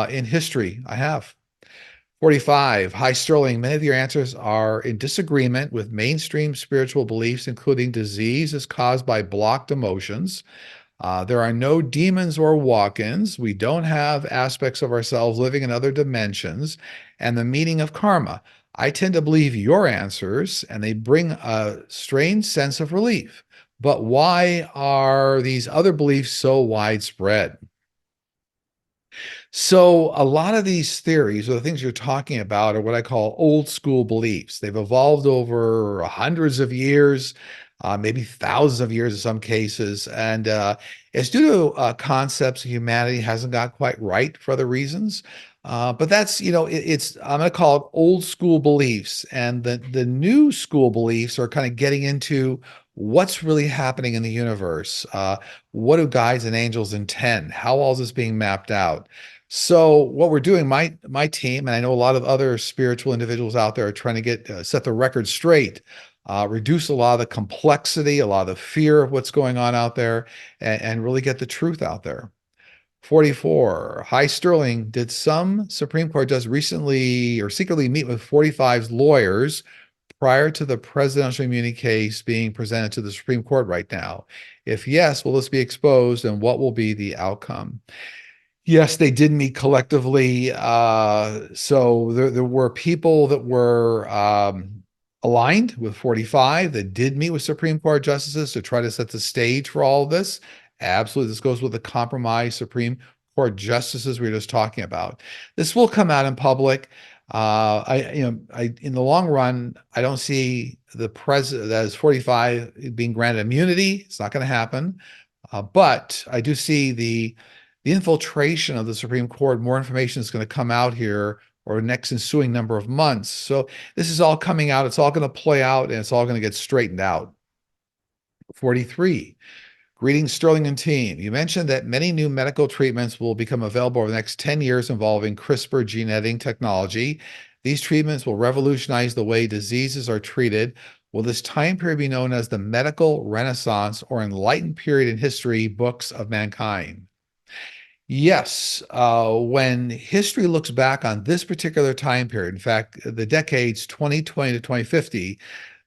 S1: in history. I have. 45. Hi, Sterling. Many of your answers are in disagreement with mainstream spiritual beliefs, including disease is caused by blocked emotions. There are no demons or walk ins. We don't have aspects of ourselves living in other dimensions, and the meaning of karma. I tend to believe your answers, and they bring a strange sense of relief. But why are these other beliefs so widespread? So, a lot of these theories or the things you're talking about are what I call old school beliefs. They've evolved over hundreds of years, maybe thousands of years in some cases. And it's due to concepts humanity hasn't got quite right for other reasons. But that's, I'm going to call it old school beliefs. And the new school beliefs are kind of getting into what's really happening in the universe. What do guides and angels intend? How all is this being mapped out? So what we're doing, my team, and I know a lot of other spiritual individuals out there are trying to get set the record straight, reduce a lot of the complexity, a lot of the fear of what's going on out there, and really get the truth out there. 44. Hi, Sterling. Did some Supreme Court judge recently or secretly meet with 45's lawyers prior to the presidential immunity case being presented to the Supreme Court right now? If yes, will this be exposed and what will be the outcome? Yes, they did meet collectively. So there were people that were aligned with 45 that did meet with Supreme Court justices to try to set the stage for all of this. Absolutely. This goes with the compromise Supreme Court justices we were just talking about. This will come out in public. In the long run, I don't see the president that is 45 being granted immunity. It's not going to happen. But I do see the infiltration of the Supreme Court. More information is going to come out here or next ensuing number of months. So this is all coming out. It's all going to play out and it's all going to get straightened out. 43. Greetings, Sterling and team. You mentioned that many new medical treatments will become available over the next 10 years involving CRISPR gene editing technology. These treatments will revolutionize the way diseases are treated. Will this time period be known as the medical renaissance or enlightened period in history books of mankind? Yes, when history looks back on this particular time period, in fact, the decades 2020 to 2050,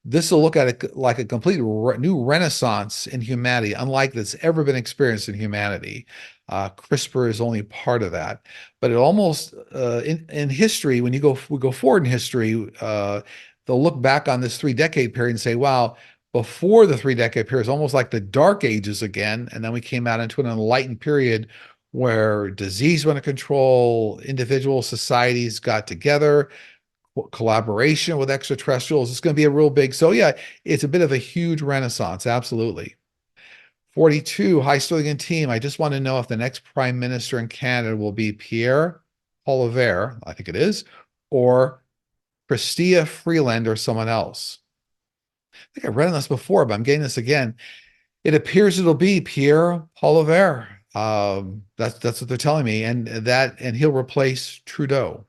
S1: this will look at it like a complete new renaissance in humanity, unlike that's ever been experienced in humanity. CRISPR is only part of that, but it almost in history, when we go forward in history, they'll look back on this 3 decade period and say, "Wow." Before the 3 decade period is almost like the dark ages again, and then we came out into an enlightened period where disease went under control, individual societies got together, collaboration with extraterrestrials. It's going to be a real big. So yeah, it's a bit of a huge renaissance. Absolutely. 42. Hi, Sterling and team. I just want to know if the next prime minister in Canada will be Pierre Poilievre, I think it is, or Chrystia Freeland or someone else. I think I've read on this before, but I'm getting this again. It appears it'll be Pierre Poilievre. That's what they're telling me, and he'll replace Trudeau.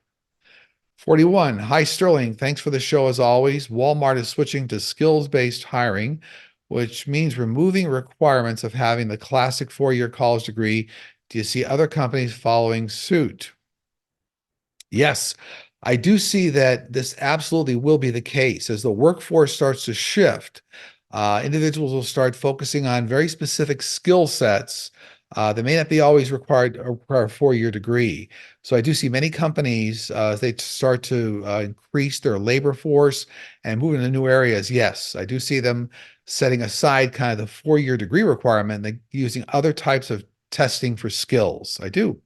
S1: 41. Hi, Sterling. Thanks for the show as always. Walmart is switching to skills-based hiring, which means removing requirements of having the classic 4-year college degree. Do you see other companies following suit? Yes, I do see that this absolutely will be the case. As the workforce starts to shift, individuals will start focusing on very specific skill sets that may not be always require a 4-year degree. So I do see many companies as they start to increase their labor force and move into new areas. Yes, I do see them setting aside kind of the 4-year degree requirement and using other types of testing for skills. I do.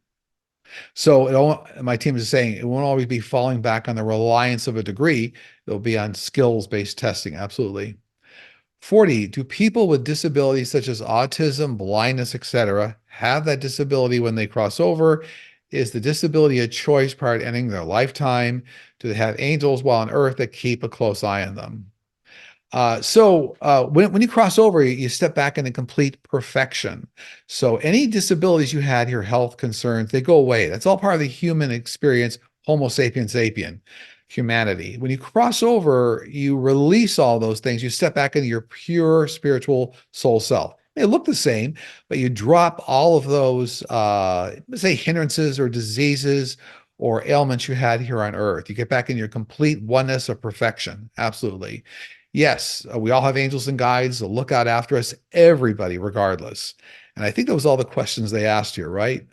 S1: So my team is saying it won't always be falling back on the reliance of a degree. It'll be on skills-based testing. Absolutely. 40. Do people with disabilities such as autism, blindness, etc., have that disability when they cross over? Is the disability a choice prior to ending their lifetime? Do they have angels while on earth that keep a close eye on them? When you cross over, you step back into complete perfection. So any disabilities you had here, health concerns, they go away. That's all part of the human experience, Homo sapiens sapien, humanity. When you cross over, you release all those things. You step back into your pure spiritual soul self. They look the same, but you drop all of those, say, hindrances or diseases or ailments you had here on earth. You get back in your complete oneness of perfection. Absolutely. Yes, we all have angels and guides that look out after us, everybody, regardless. And I think that was all the questions they asked here, right?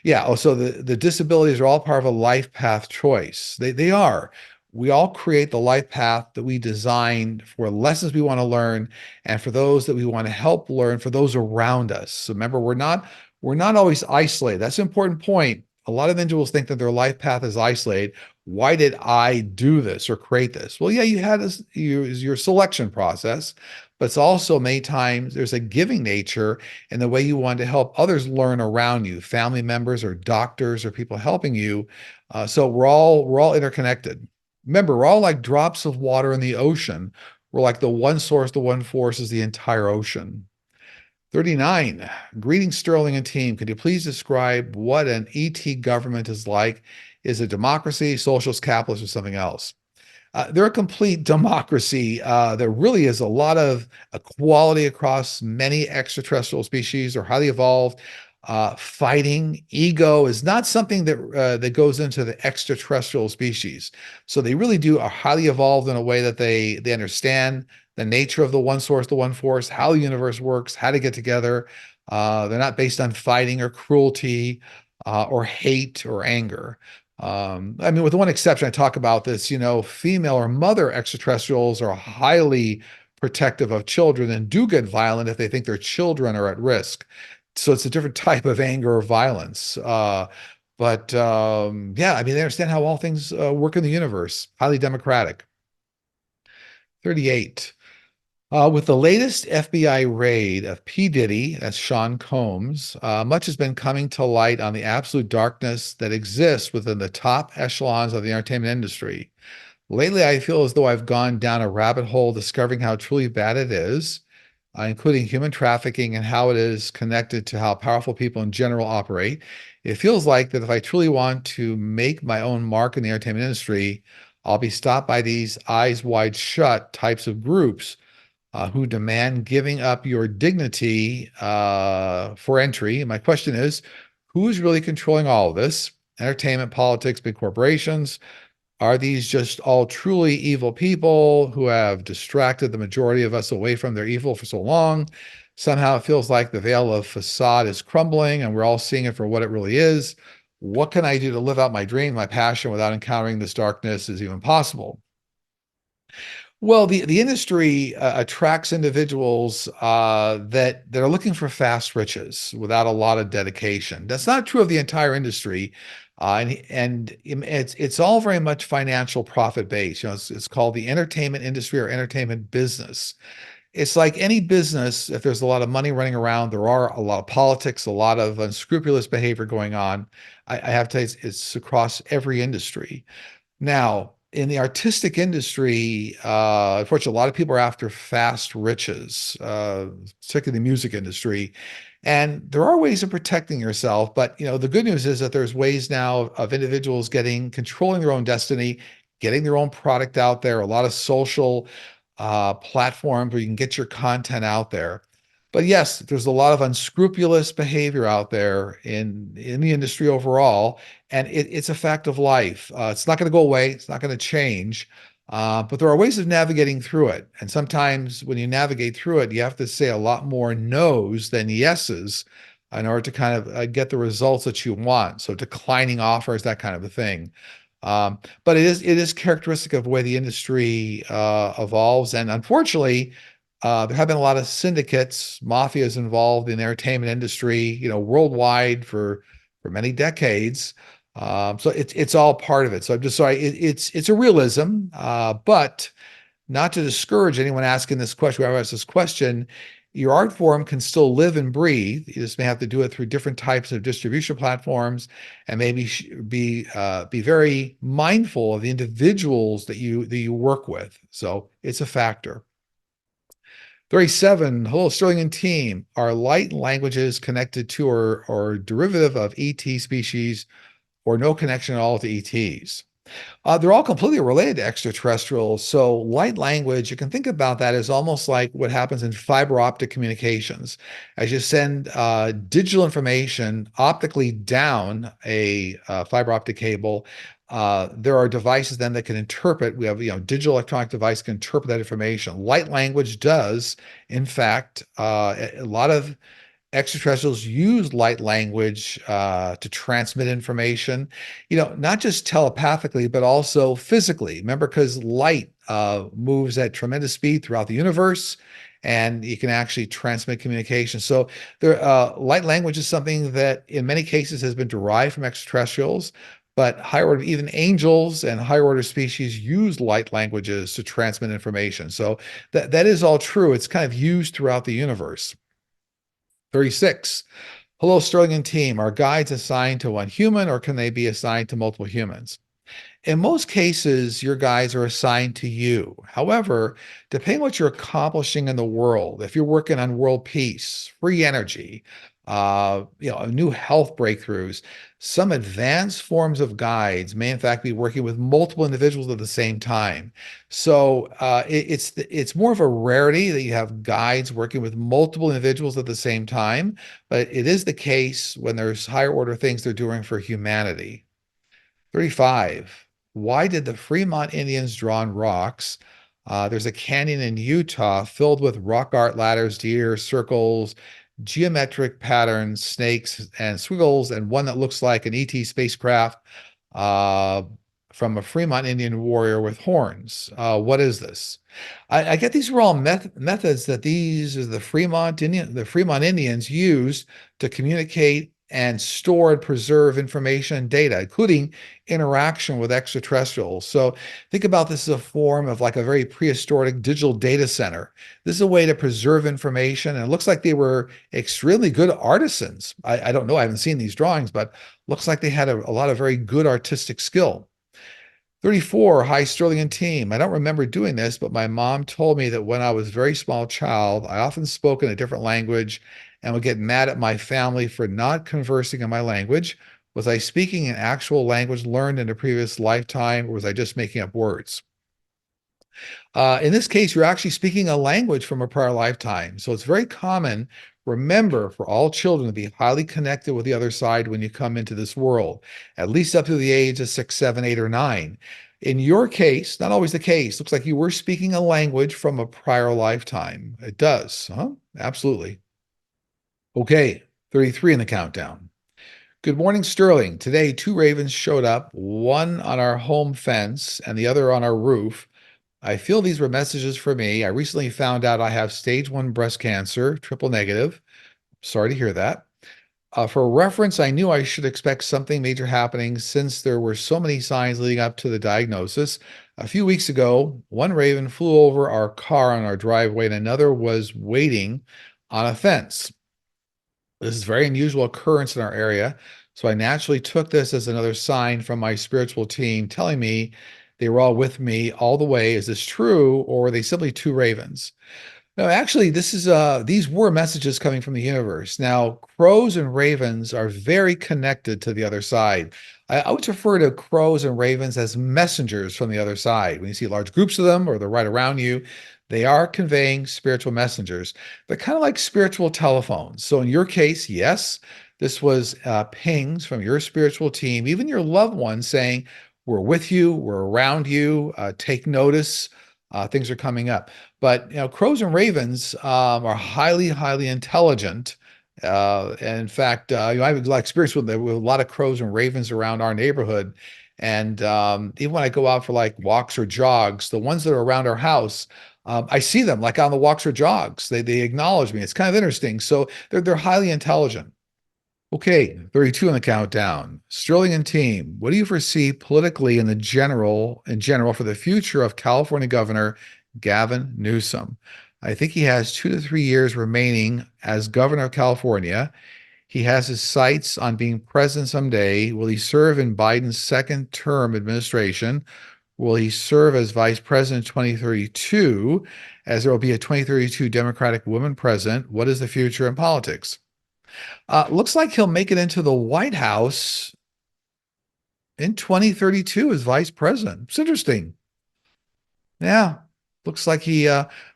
S1: Yeah. Oh, so the disabilities are all part of a life path choice. They are. We all create the life path that we designed for lessons we want to learn and for those that we want to help learn for those around us. So remember, we're not always isolated. That's an important point. A lot of individuals think that their life path is isolated. Why did I do this or create this? Well, yeah, you had your selection process, but it's also many times there's a giving nature in the way you want to help others learn around you, family members or doctors or people helping you. So we're all interconnected. Remember, we're all like drops of water in the ocean. We're like the one source, the one force is the entire ocean. 39. Greetings, Sterling and team. Could you please describe what an ET government is like? Is it democracy, socialist, capitalist, or something else? They're a complete democracy. There really is a lot of equality across many extraterrestrial species or highly evolved. Fighting ego is not something that goes into the extraterrestrial species. So they really do are highly evolved in a way that they understand the nature of the one source, the one force, how the universe works, how to get together. They're not based on fighting or cruelty or hate or anger. I mean, with one exception, I talk about this, female or mother extraterrestrials are highly protective of children and do get violent if they think their children are at risk. So it's a different type of anger or violence. But yeah, I mean, they understand how all things work in the universe, highly democratic. 38. With the latest FBI raid of P. Diddy, that's Sean Combs, much has been coming to light on the absolute darkness that exists within the top echelons of the entertainment industry. Lately, I feel as though I've gone down a rabbit hole discovering how truly bad it is, including human trafficking and how it is connected to how powerful people in general operate. It feels like that if I truly want to make my own mark in the entertainment industry, I'll be stopped by these eyes wide shut types of groups who demand giving up your dignity for entry. My question is, who is really controlling all of this? Entertainment, politics, big corporations? Are these just all truly evil people who have distracted the majority of us away from their evil for so long? Somehow it feels like the veil of facade is crumbling and we're all seeing it for what it really is. What can I do to live out my dream, my passion without encountering this darkness is even possible? Well, the industry attracts individuals that are looking for fast riches without a lot of dedication. That's not true of the entire industry, and it's all very much financial profit based. It's called the entertainment industry or entertainment business. It's like any business. If there's a lot of money running around, there are a lot of politics, a lot of unscrupulous behavior going on. I have to tell you, it's across every industry. Now, in the artistic industry, unfortunately, a lot of people are after fast riches, particularly the music industry. And there are ways of protecting yourself, but the good news is that there's ways now of individuals controlling their own destiny, getting their own product out there, a lot of social platforms where you can get your content out there. But yes, there's a lot of unscrupulous behavior out there in the industry overall, and it's a fact of life. It's not going to go away. It's not going to change. But there are ways of navigating through it. And sometimes when you navigate through it, you have to say a lot more no's than yeses in order to kind of get the results that you want. So declining offers, that kind of a thing. But it is characteristic of the way the industry evolves. And unfortunately, there have been a lot of syndicates, mafias involved in the entertainment industry, worldwide for many decades. So it's all part of it. So I'm just sorry. It's a realism, but not to discourage anyone asking this question. Whoever asks this question, your art form can still live and breathe. You just may have to do it through different types of distribution platforms, and maybe be very mindful of the individuals that you work with. So it's a factor. 37. Hello, Sterling and team. Are light languages connected to or derivative of ET species or no connection at all to ETs? They're all completely related to extraterrestrials. So, light language, you can think about that as almost like what happens in fiber optic communications. As you send digital information optically down a fiber optic cable, there are devices then that can interpret. We have, digital electronic device can interpret that information. Light language does, in fact, a lot of extraterrestrials use light language to transmit information, not just telepathically, but also physically. Remember, because light moves at tremendous speed throughout the universe, and you can actually transmit communication. So, light language is something that, in many cases, has been derived from extraterrestrials. But higher order, even angels and higher order species use light languages to transmit information. So that is all true. It's kind of used throughout the universe. 36. Hello, Sterling and team. Are guides assigned to one human or can they be assigned to multiple humans? In most cases, your guides are assigned to you. However, depending on what you're accomplishing in the world, if you're working on world peace, free energy, new health breakthroughs, some advanced forms of guides may in fact be working with multiple individuals at the same time. So it's more of a rarity that you have guides working with multiple individuals at the same time, but it is the case when there's higher order things they're doing for humanity. 35. Why did the Fremont Indians draw on rocks? There's a canyon in Utah filled with rock art ladders, deer, circles, geometric patterns, snakes, and squiggles, and one that looks like an ET spacecraft uh, from a Fremont Indian warrior with horns. What is this? I get these were all methods that these are the Fremont Indians used to communicate and store and preserve information and data, including interaction with extraterrestrials. So think about this as a form of like a very prehistoric digital data center. This is a way to preserve information, and it looks like they were extremely good artisans. I don't know, I haven't seen these drawings, but looks like they had a lot of very good artistic skill. 34, hi Sterling and team. I don't remember doing this, but my mom told me that when I was a very small child, I often spoke in a different language and would get mad at my family for not conversing in my language. Was I speaking an actual language learned in a previous lifetime, or was I just making up words? In this case, you're actually speaking a language from a prior lifetime. So it's very common, remember, for all children to be highly connected with the other side when you come into this world, at least up to the age of 6, 7, 8, or 9. In your case, not always the case, looks like you were speaking a language from a prior lifetime. It does, huh? Absolutely. Okay, 33 in the countdown. Good morning, Sterling. Today, two ravens showed up, one on our home fence and the other on our roof. I feel these were messages for me. I recently found out I have stage 1 breast cancer, triple negative. Sorry to hear that. For reference, I knew I should expect something major happening since there were so many signs leading up to the diagnosis. A few weeks ago, one raven flew over our car on our driveway and another was waiting on a fence. This is a very unusual occurrence in our area, so I naturally took this as another sign from my spiritual team telling me they were all with me all the way. Is this true, or were they simply two ravens? No, actually, these were messages coming from the universe. Now, crows and ravens are very connected to the other side. I would refer to crows and ravens as messengers from the other side. When you see large groups of them or they're right around you, they are conveying spiritual messengers. They're kind of like spiritual telephones. So in your case, yes, this was pings from your spiritual team, even your loved ones saying, "We're with you, we're around you, take notice, things are coming up." But crows and ravens are highly, highly intelligent. And in fact, I have a lot of experience with a lot of crows and ravens around our neighborhood. And even when I go out for like walks or jogs, the ones that are around our house, I see them like on the walks or jogs. They acknowledge me. It's kind of interesting. So they're highly intelligent. Okay, 32 on the countdown. Sterling and team, what do you foresee politically in general for the future of California Governor Gavin Newsom? I think he has 2 to 3 years remaining as governor of California. He has his sights on being president someday. Will he serve in Biden's second term administration? Will he serve as vice president in 2032, as there will be a 2032 Democratic woman president? What is the future in politics? Looks like he'll make it into the White House in 2032 as vice president. It's interesting. Yeah. Looks like he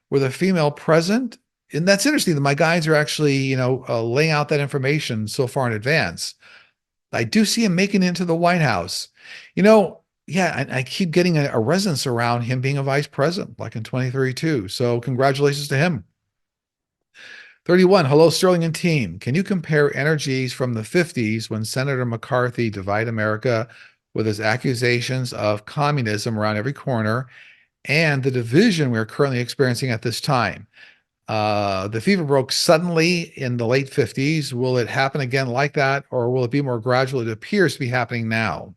S1: with a female president. And that's interesting that my guys are actually, laying out that information so far in advance. I do see him making it into the White House. Yeah, I keep getting a resonance around him being a vice president, like in 2032. So congratulations to him. 31. Hello, Sterling and team. Can you compare energies from the 50s when Senator McCarthy divided America with his accusations of communism around every corner and the division we are currently experiencing at this time? The fever broke suddenly in the late 50s. Will it happen again like that, or will it be more gradual? It appears to be happening now.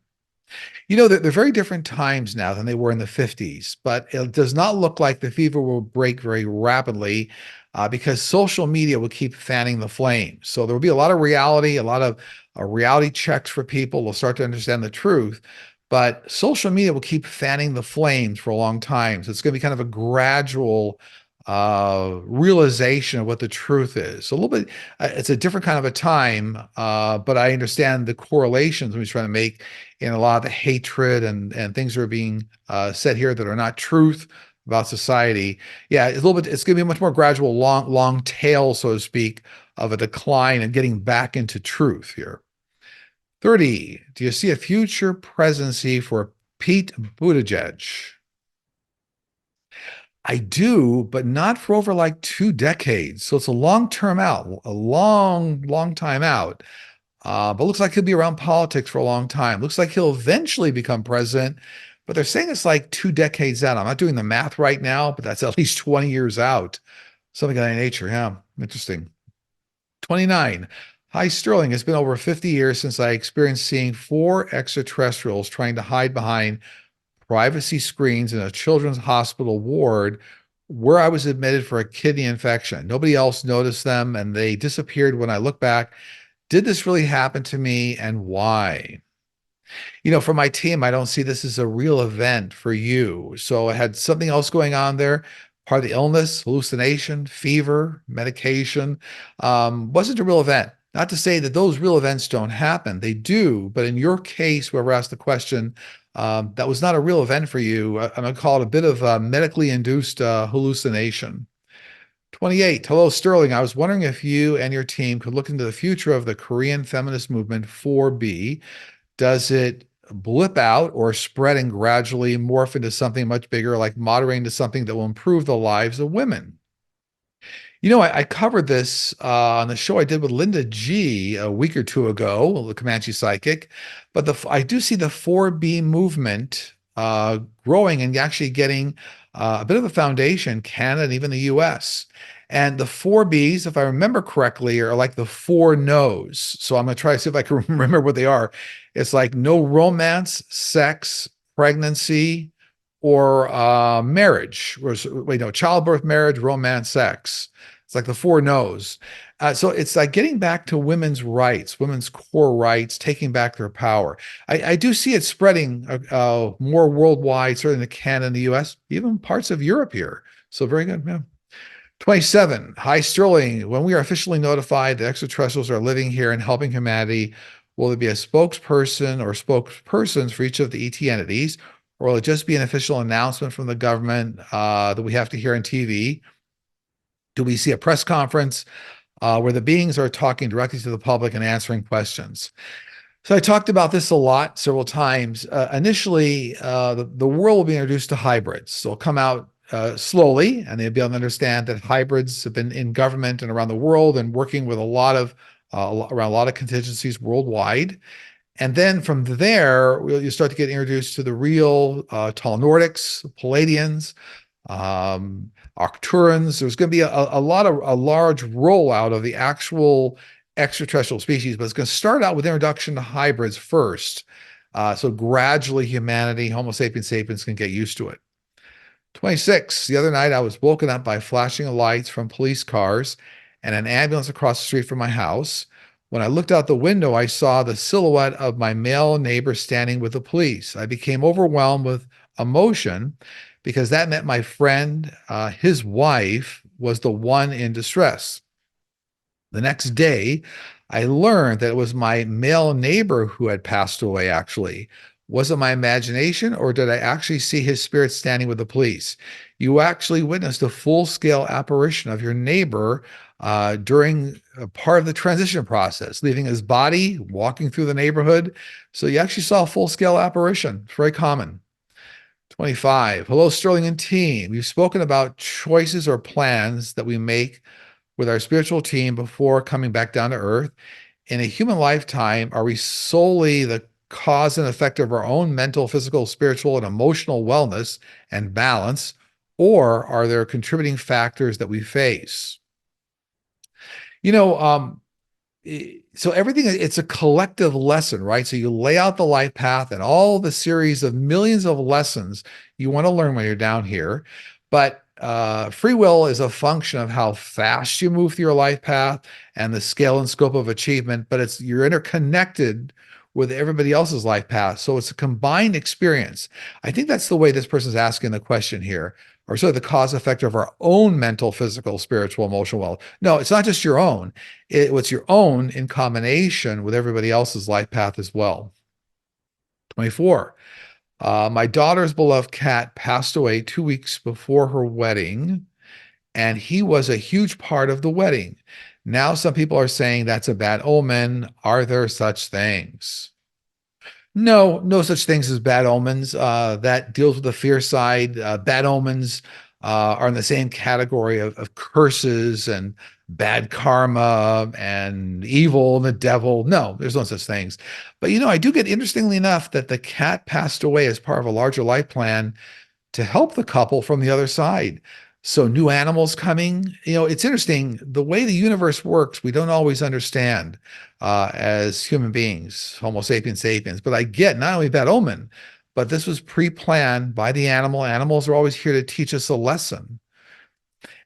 S1: They're very different times now than they were in the 50s, but it does not look like the fever will break very rapidly because social media will keep fanning the flames. So there will be a lot of reality, a lot of reality checks for people. They'll start to understand the truth. But social media will keep fanning the flames for a long time. So it's going to be kind of a gradual realization of what the truth is. So a little bit, it's a different kind of a time, but I understand the correlations we're trying to make in a lot of the hatred and things that are being said here that are not truth about society. Yeah, it's a little bit, it's going to be a much more gradual, long tail, so to speak, of a decline and getting back into truth here. 30, do you see a future presidency for Pete Buttigieg? I do, but not for over like 2 decades. So it's a long term out, a long time out. But looks like he'll be around politics for a long time. Looks like he'll eventually become president, but they're saying it's like 2 decades out. I'm not doing the math right now, but that's at least 20 years out. Something of that nature. Yeah, interesting. 29. Hi, Sterling. It's been over 50 years since I experienced seeing 4 extraterrestrials trying to hide behind privacy screens in a children's hospital ward where I was admitted for a kidney infection. Nobody else noticed them and they disappeared when I look back. Did this really happen to me and why? For my team, I don't see this as a real event for you. So I had something else going on there. Part of the illness, hallucination, fever, medication, wasn't a real event. Not to say that those real events don't happen. They do. But in your case, whoever asked the question, that was not a real event for you. I'm going to call it a bit of a medically induced hallucination. 28. Hello, Sterling. I was wondering if you and your team could look into the future of the Korean feminist movement 4B. Does it blip out or spread and gradually morph into something much bigger, like moderating to something that will improve the lives of women? I covered this on the show I did with Linda G a week or two ago, the Comanche psychic. But I do see the 4B movement growing and actually getting a bit of a foundation, Canada and even the US. And the 4Bs, if I remember correctly, are like the 4 no's. So I'm going to try to see if I can remember what they are. It's like no romance, sex, pregnancy, or marriage. Childbirth, marriage, romance, sex. It's like the 4 no's. So it's like getting back to women's rights, women's core rights, taking back their power. I do see it spreading more worldwide, certainly in Canada and the US, even parts of Europe here. So very good, man. 27. Hi, Sterling. When we are officially notified that extraterrestrials are living here and helping humanity, will there be a spokesperson or spokespersons for each of the ET entities, or will it just be an official announcement from the government that we have to hear on TV? Do we see a press conference where the beings are talking directly to the public and answering questions? So I talked about this a lot, several times. Initially, the world will be introduced to hybrids. So it'll come out slowly, and they'll be able to understand that hybrids have been in government and around the world and working with around a lot of contingencies worldwide. And then from there, you start to get introduced to the real tall Nordics, Palladians, Arcturans. There's going to be a large rollout of the actual extraterrestrial species, but it's going to start out with introduction to hybrids first. So gradually humanity, Homo sapiens sapiens, can get used to it. 26. The other night I was woken up by flashing lights from police cars and an ambulance across the street from my house. When I looked out the window, I saw the silhouette of my male neighbor standing with the police. I became overwhelmed with emotion because that meant my friend, his wife, was the one in distress. The next day, I learned that it was my male neighbor who had passed away, actually. Was it my imagination, or did I actually see his spirit standing with the police? You actually witnessed a full-scale apparition of your neighbor during a part of the transition process, leaving his body, walking through the neighborhood. So you actually saw a full-scale apparition. It's very common. 25. Hello, Sterling and team. We've spoken about choices or plans that we make with our spiritual team before coming back down to earth. In a human lifetime, are we solely the cause and effect of our own mental, physical, spiritual, and emotional wellness and balance, or are there contributing factors that we face? You know, so everything, it's a collective lesson, right? So you lay out the life path and all the series of millions of lessons you want to learn when you're down here. But free will is a function of how fast you move through your life path and the scale and scope of achievement, but it's you're interconnected with everybody else's life path. So it's a combined experience. I think that's the way this person's asking the question here, or sort of the cause effect of our own mental, physical, spiritual, emotional well. No, it's not just your own. It's your own in combination with everybody else's life path as well. 24. My daughter's beloved cat passed away 2 weeks before her wedding, and he was a huge part of the wedding. Now, some people are saying that's a bad omen. Are there such things? No, no such things as bad omens. That deals with the fear side. Bad omens are in the same category of curses and bad karma and evil and the devil. No, there's no such things. But I do get, interestingly enough, that the cat passed away as part of a larger life plan to help the couple from the other side. So new animals coming, it's interesting. The way the universe works, we don't always understand as human beings, Homo sapiens sapiens. But I get not only that omen, but this was pre-planned by the animal. Animals are always here to teach us a lesson.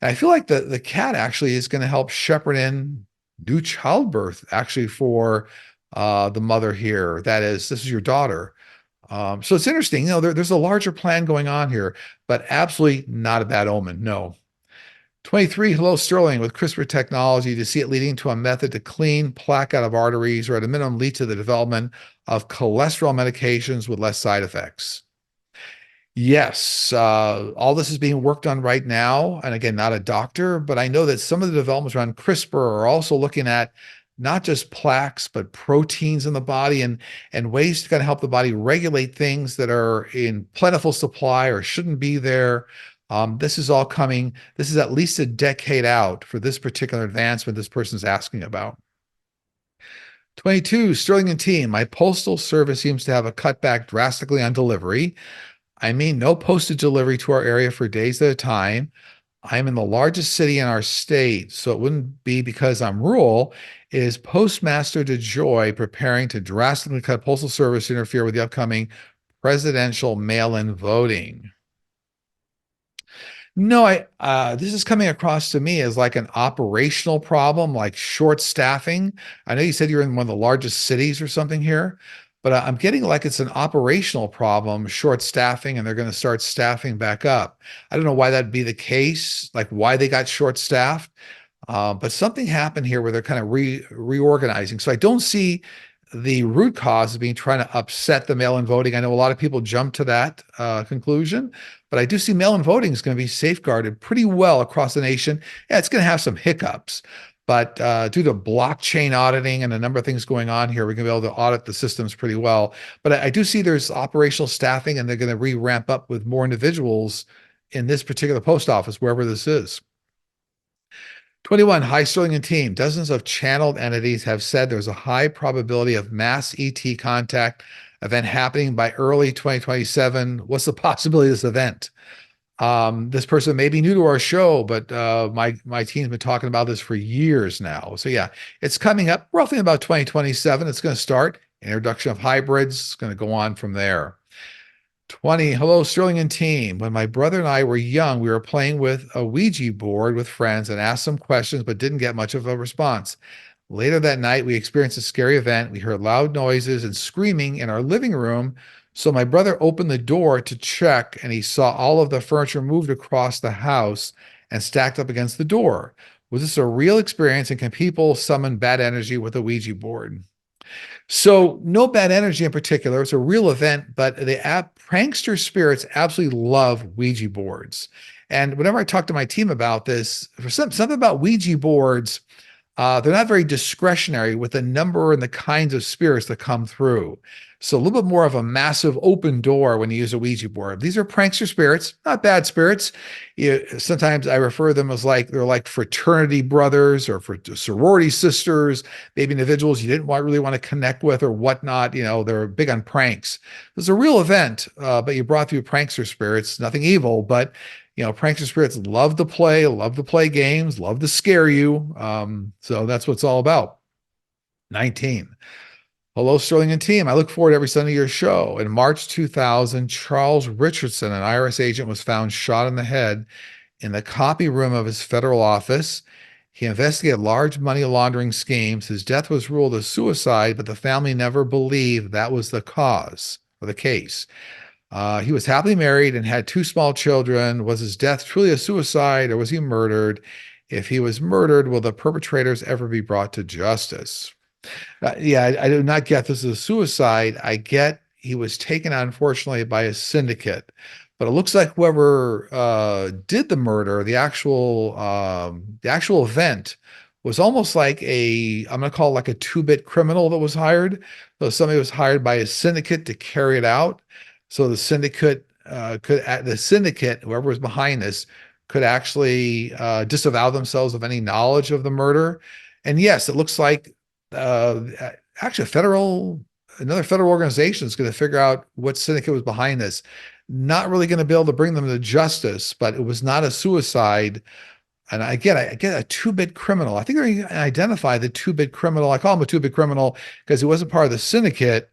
S1: And I feel like the cat actually is going to help shepherd in new childbirth, actually, for the mother here. That is, this is your daughter. So it's interesting, there's a larger plan going on here, but absolutely not a bad omen. No. 23, hello, Sterling. With CRISPR technology, to see it leading to a method to clean plaque out of arteries, or at a minimum lead to the development of cholesterol medications with less side effects. Yes, all this is being worked on right now. And again, not a doctor, but I know that some of the developments around CRISPR are also looking at not just plaques, but proteins in the body, and ways to kind of help the body regulate things that are in plentiful supply or shouldn't be there. This is all coming. This is at least a decade out for this particular advancement this person's asking about. 22, Sterling and team. My postal service seems to have a cutback drastically on delivery. I mean, no postage delivery to our area for days at a time. I'm in the largest city in our state, so it wouldn't be because I'm rural. Is Postmaster DeJoy preparing to drastically cut postal service to interfere with the upcoming presidential mail-in voting? No, this is coming across to me as like an operational problem, like short staffing. I know you said you're in one of the largest cities or something here, but I'm getting like it's an operational problem, short staffing, and they're going to start staffing back up. I don't know why that'd be the case, like why they got short staffed, but something happened here where they're kind of reorganizing. So I don't see the root cause of being trying to upset the mail-in voting. I know a lot of people jump to that conclusion, but I do see mail-in voting is going to be safeguarded pretty well across the nation. Yeah, it's going to have some hiccups, but due to blockchain auditing and a number of things going on here, we're going to be able to audit the systems pretty well. But I do see there's operational staffing, and they're going to re-ramp up with more individuals in this particular post office, wherever this is. 21, high Sterling and team. Dozens of channeled entities have said there's a high probability of mass ET contact event happening by early 2027. What's the possibility of this event? This person may be new to our show, but my team's been talking about this for years now. So yeah, it's coming up roughly about 2027. It's going to start. Introduction of hybrids. It's going to go on from there. 20, hello, Sterling and team. When my brother and I were young, we were playing with a Ouija board with friends and asked some questions, but didn't get much of a response. Later that night, we experienced a scary event. We heard loud noises and screaming in our living room. So my brother opened the door to check, and he saw all of the furniture moved across the house and stacked up against the door. Was this a real experience, and can people summon bad energy with a Ouija board? So no bad energy in particular. It's a real event, but the app prankster spirits absolutely love Ouija boards. And whenever I talk to my team about this, for something about Ouija boards, they're not very discretionary with the number and the kinds of spirits that come through. So a little bit more of a massive open door when you use a Ouija board. These are prankster spirits, not bad spirits. Sometimes I refer to them as like they're like fraternity brothers or for sorority sisters, maybe individuals you didn't really want to connect with or whatnot. They're big on pranks. It's a real event, but you brought through prankster spirits, nothing evil, but prankster spirits love to play games, love to scare you. So that's what it's all about. 19. Hello, Sterling and team. I look forward to every Sunday to your show. In March 2000, Charles Richardson, an IRS agent, was found shot in the head in the copy room of his federal office. He investigated large money laundering schemes. His death was ruled a suicide, but the family never believed that was the cause or the case. He was happily married and had two small children. Was his death truly a suicide or was he murdered? If he was murdered, will the perpetrators ever be brought to justice? Yeah, I do not get this as a suicide. I get he was taken out, unfortunately, by a syndicate. But it looks like whoever did the murder, the actual event was almost like I'm going to call it like a two-bit criminal that was hired. So somebody was hired by a syndicate to carry it out. So the syndicate, whoever was behind this, could actually disavow themselves of any knowledge of the murder. And yes, it looks like uh, actually another federal organization is going to figure out what syndicate was behind this. Not really going to be able to bring them to justice, but it was not a suicide. And I get a two-bit criminal. I think they're going to identify the two-bit criminal. I call him a two-bit criminal because he wasn't part of the syndicate.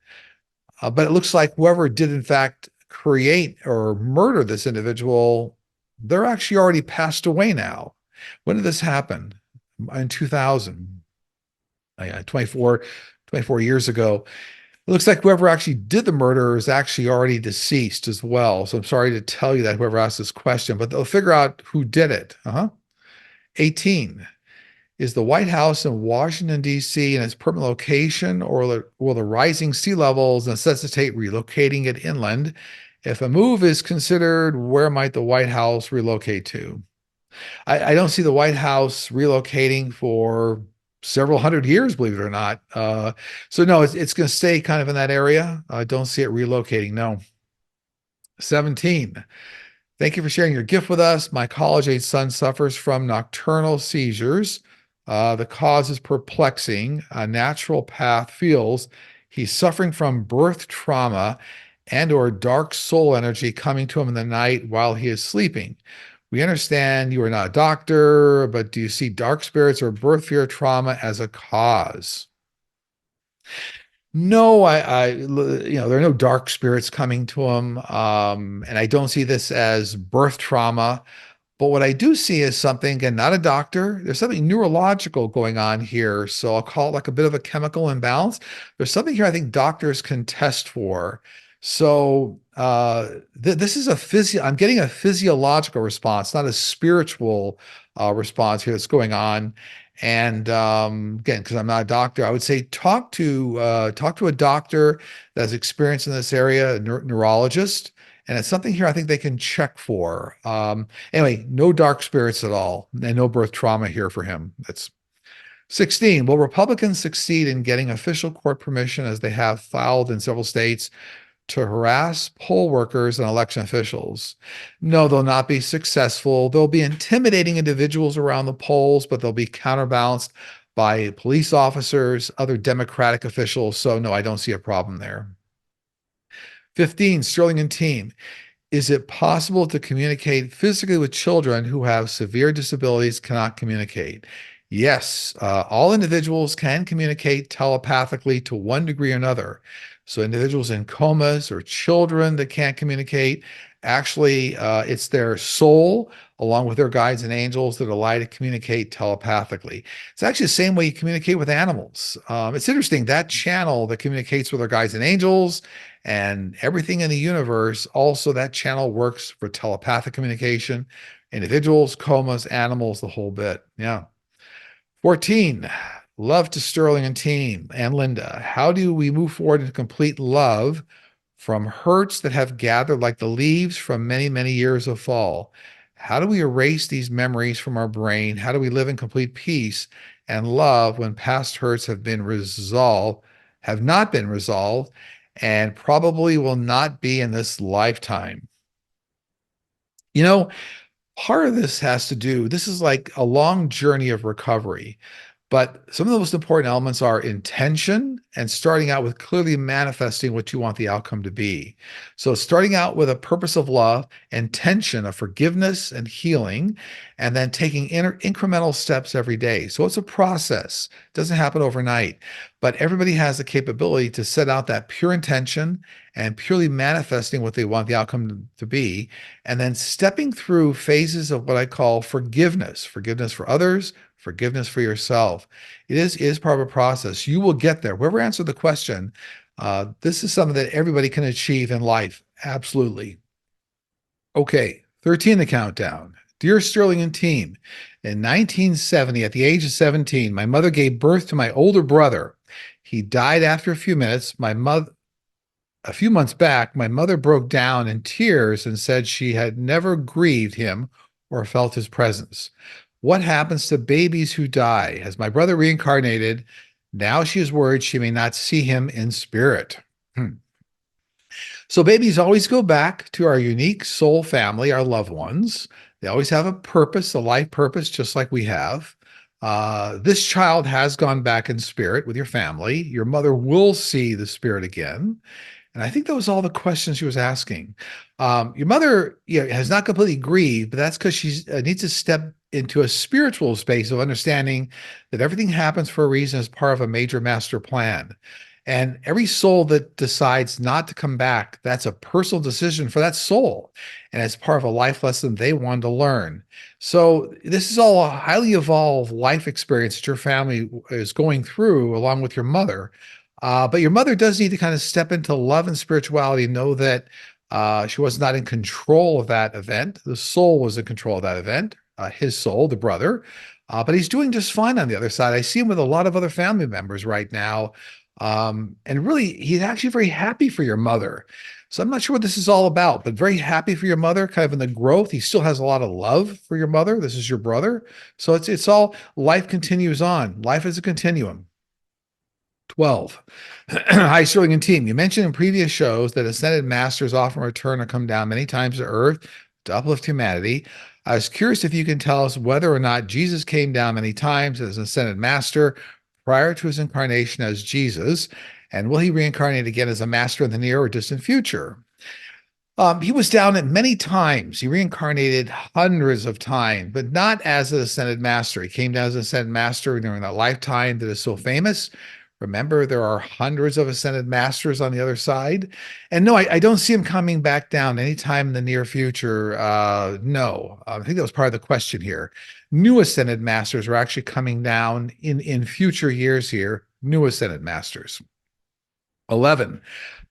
S1: But it looks like whoever did, in fact, create or murder this individual, they're actually already passed away now. When did this happen? In 2000, 24 years ago. It looks like whoever actually did the murder is actually already deceased as well. So I'm sorry to tell you that, whoever asked this question, but they'll figure out who did it. 18. Is the White House in Washington, D.C. in its permanent location, or will the rising sea levels necessitate relocating it inland? If a move is considered, where might the White House relocate to? I don't see the White House relocating for several hundred years, believe it or not. So no, it's going to stay kind of in that area. I don't see it relocating. No. 17. Thank you for sharing your gift with us. My college-age son suffers from nocturnal seizures. The cause is perplexing. A natural path feels he's suffering from birth trauma and/or dark soul energy coming to him in the night while he is sleeping. We understand you are not a doctor, but do you see dark spirits or birth fear trauma as a cause? No, there are no dark spirits coming to him, and I don't see this as birth trauma. But what I do see is something, again, not a doctor. There's something neurological going on here. So I'll call it like a bit of a chemical imbalance. There's something here I think doctors can test for. So this is I'm getting a physiological response, not a spiritual response here that's going on. And again, because I'm not a doctor, I would say talk to a doctor that's experienced in this area, a neurologist. And it's something here I think they can check for. Anyway, no dark spirits at all, and no birth trauma here for him. That's 16. Will Republicans succeed in getting official court permission, as they have filed in several states, to harass poll workers and election officials? No, they'll not be successful. They'll be intimidating individuals around the polls, but they'll be counterbalanced by police officers, other Democratic officials. So no, I don't see a problem there. 15, Sterling and team. Is it possible to communicate physically with children who have severe disabilities, cannot communicate? Yes, all individuals can communicate telepathically to one degree or another. So individuals in comas or children that can't communicate, actually, it's their soul along with their guides and angels that allow to communicate telepathically. It's actually the same way you communicate with animals. It's interesting, that channel that communicates with our guides and angels and everything in the universe, also that channel works for telepathic communication, individuals, comas, animals, the whole bit. Yeah. 14. Love to Sterling and team and Linda. How do we move forward into complete love from hurts that have gathered like the leaves from many, many years of fall? How do we erase these memories from our brain? How do we live in complete peace and love when past hurts have not been resolved, and probably will not be in this lifetime? You know, part of this has to do, this is like a long journey of recovery. But some of the most important elements are intention and starting out with clearly manifesting what you want the outcome to be. So, starting out with a purpose of love, intention of forgiveness and healing, and then taking incremental steps every day. So, it's a process, it doesn't happen overnight, but everybody has the capability to set out that pure intention and purely manifesting what they want the outcome to be, and then stepping through phases of what I call forgiveness for others, forgiveness for yourself. It is part of a process. You will get there. Whoever answered the question, this is something that everybody can achieve in life. Absolutely. Okay, 13, the countdown. Dear Sterling and team, in 1970, at the age of 17, my mother gave birth to my older brother. He died after a few minutes. A few months back, my mother broke down in tears and said she had never grieved him or felt his presence. What happens to babies who die? Has my brother reincarnated? Now she is worried she may not see him in spirit. So babies always go back to our unique soul family, our loved ones. They always have a purpose, a life purpose, just like we have. This child has gone back in spirit with your family. Your mother will see the spirit again. And I think that was all the questions she was asking. Your mother, has not completely grieved, but that's because she needs to step into a spiritual space of understanding that everything happens for a reason as part of a major master plan. And every soul that decides not to come back, that's a personal decision for that soul. And it's part of a life lesson they wanted to learn. So this is all a highly evolved life experience that your family is going through along with your mother. But your mother does need to kind of step into love and spirituality, know that she was not in control of that event. The soul was in control of that event, his soul, the brother. But he's doing just fine on the other side. I see him with a lot of other family members right now. And really, he's actually very happy for your mother. So I'm not sure what this is all about, but very happy for your mother, kind of in the growth. He still has a lot of love for your mother. This is your brother. So it's all, life continues on. Life is a continuum. 12. Hi, Sterling and team. You mentioned in previous shows that ascended masters often return or come down many times to earth to uplift humanity. I was curious if you can tell us whether or not Jesus came down many times as an ascended master prior to his incarnation as Jesus, and will he reincarnate again as a master in the near or distant future? He was down at many times. He reincarnated hundreds of times, but not as an ascended master. He came down as an ascended master during that lifetime that is so famous. Remember, there are hundreds of ascended masters on the other side. And no, I don't see him coming back down anytime in the near future. No, I think that was part of the question here. New ascended masters are actually coming down in future years here, new ascended masters. 11.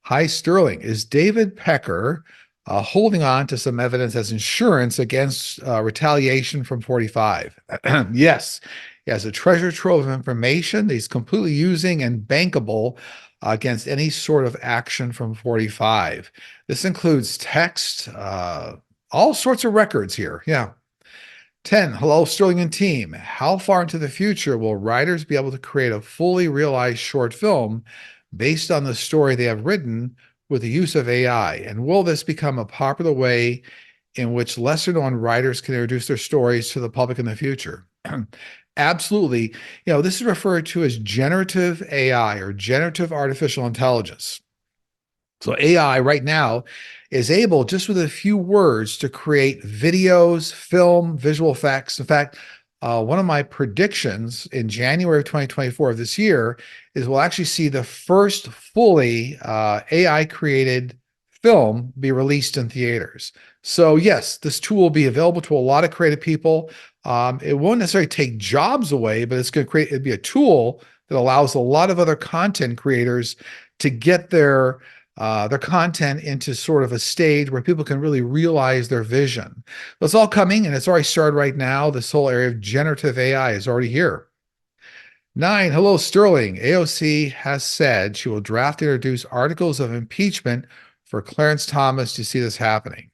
S1: Hi, Sterling. Is David Pecker holding on to some evidence as insurance against retaliation from 45? Yes. He has a treasure trove of information that he's completely using and bankable against any sort of action from 45. This includes text, all sorts of records here. Yeah. 10. Hello, Sterling and team. How far into the future will writers be able to create a fully realized short film based on the story they have written with the use of AI? And will this become a popular way in which lesser known writers can introduce their stories to the public in the future? Absolutely. This is referred to as generative AI or generative artificial intelligence. So AI right now is able, just with a few words, to create videos, film, visual effects. In fact, one of my predictions in January of 2024 of this year is we'll actually see the first fully AI created film be released in theaters. So yes, this tool will be available to a lot of creative people. It won't necessarily take jobs away, but it'd be a tool that allows a lot of other content creators to get their content into sort of a stage where people can really realize their vision. It's all coming, and it's already started right now. This whole area of generative AI is already here. 9, hello, Sterling. AOC has said she will draft and introduce articles of impeachment for Clarence Thomas. Do you see this happening?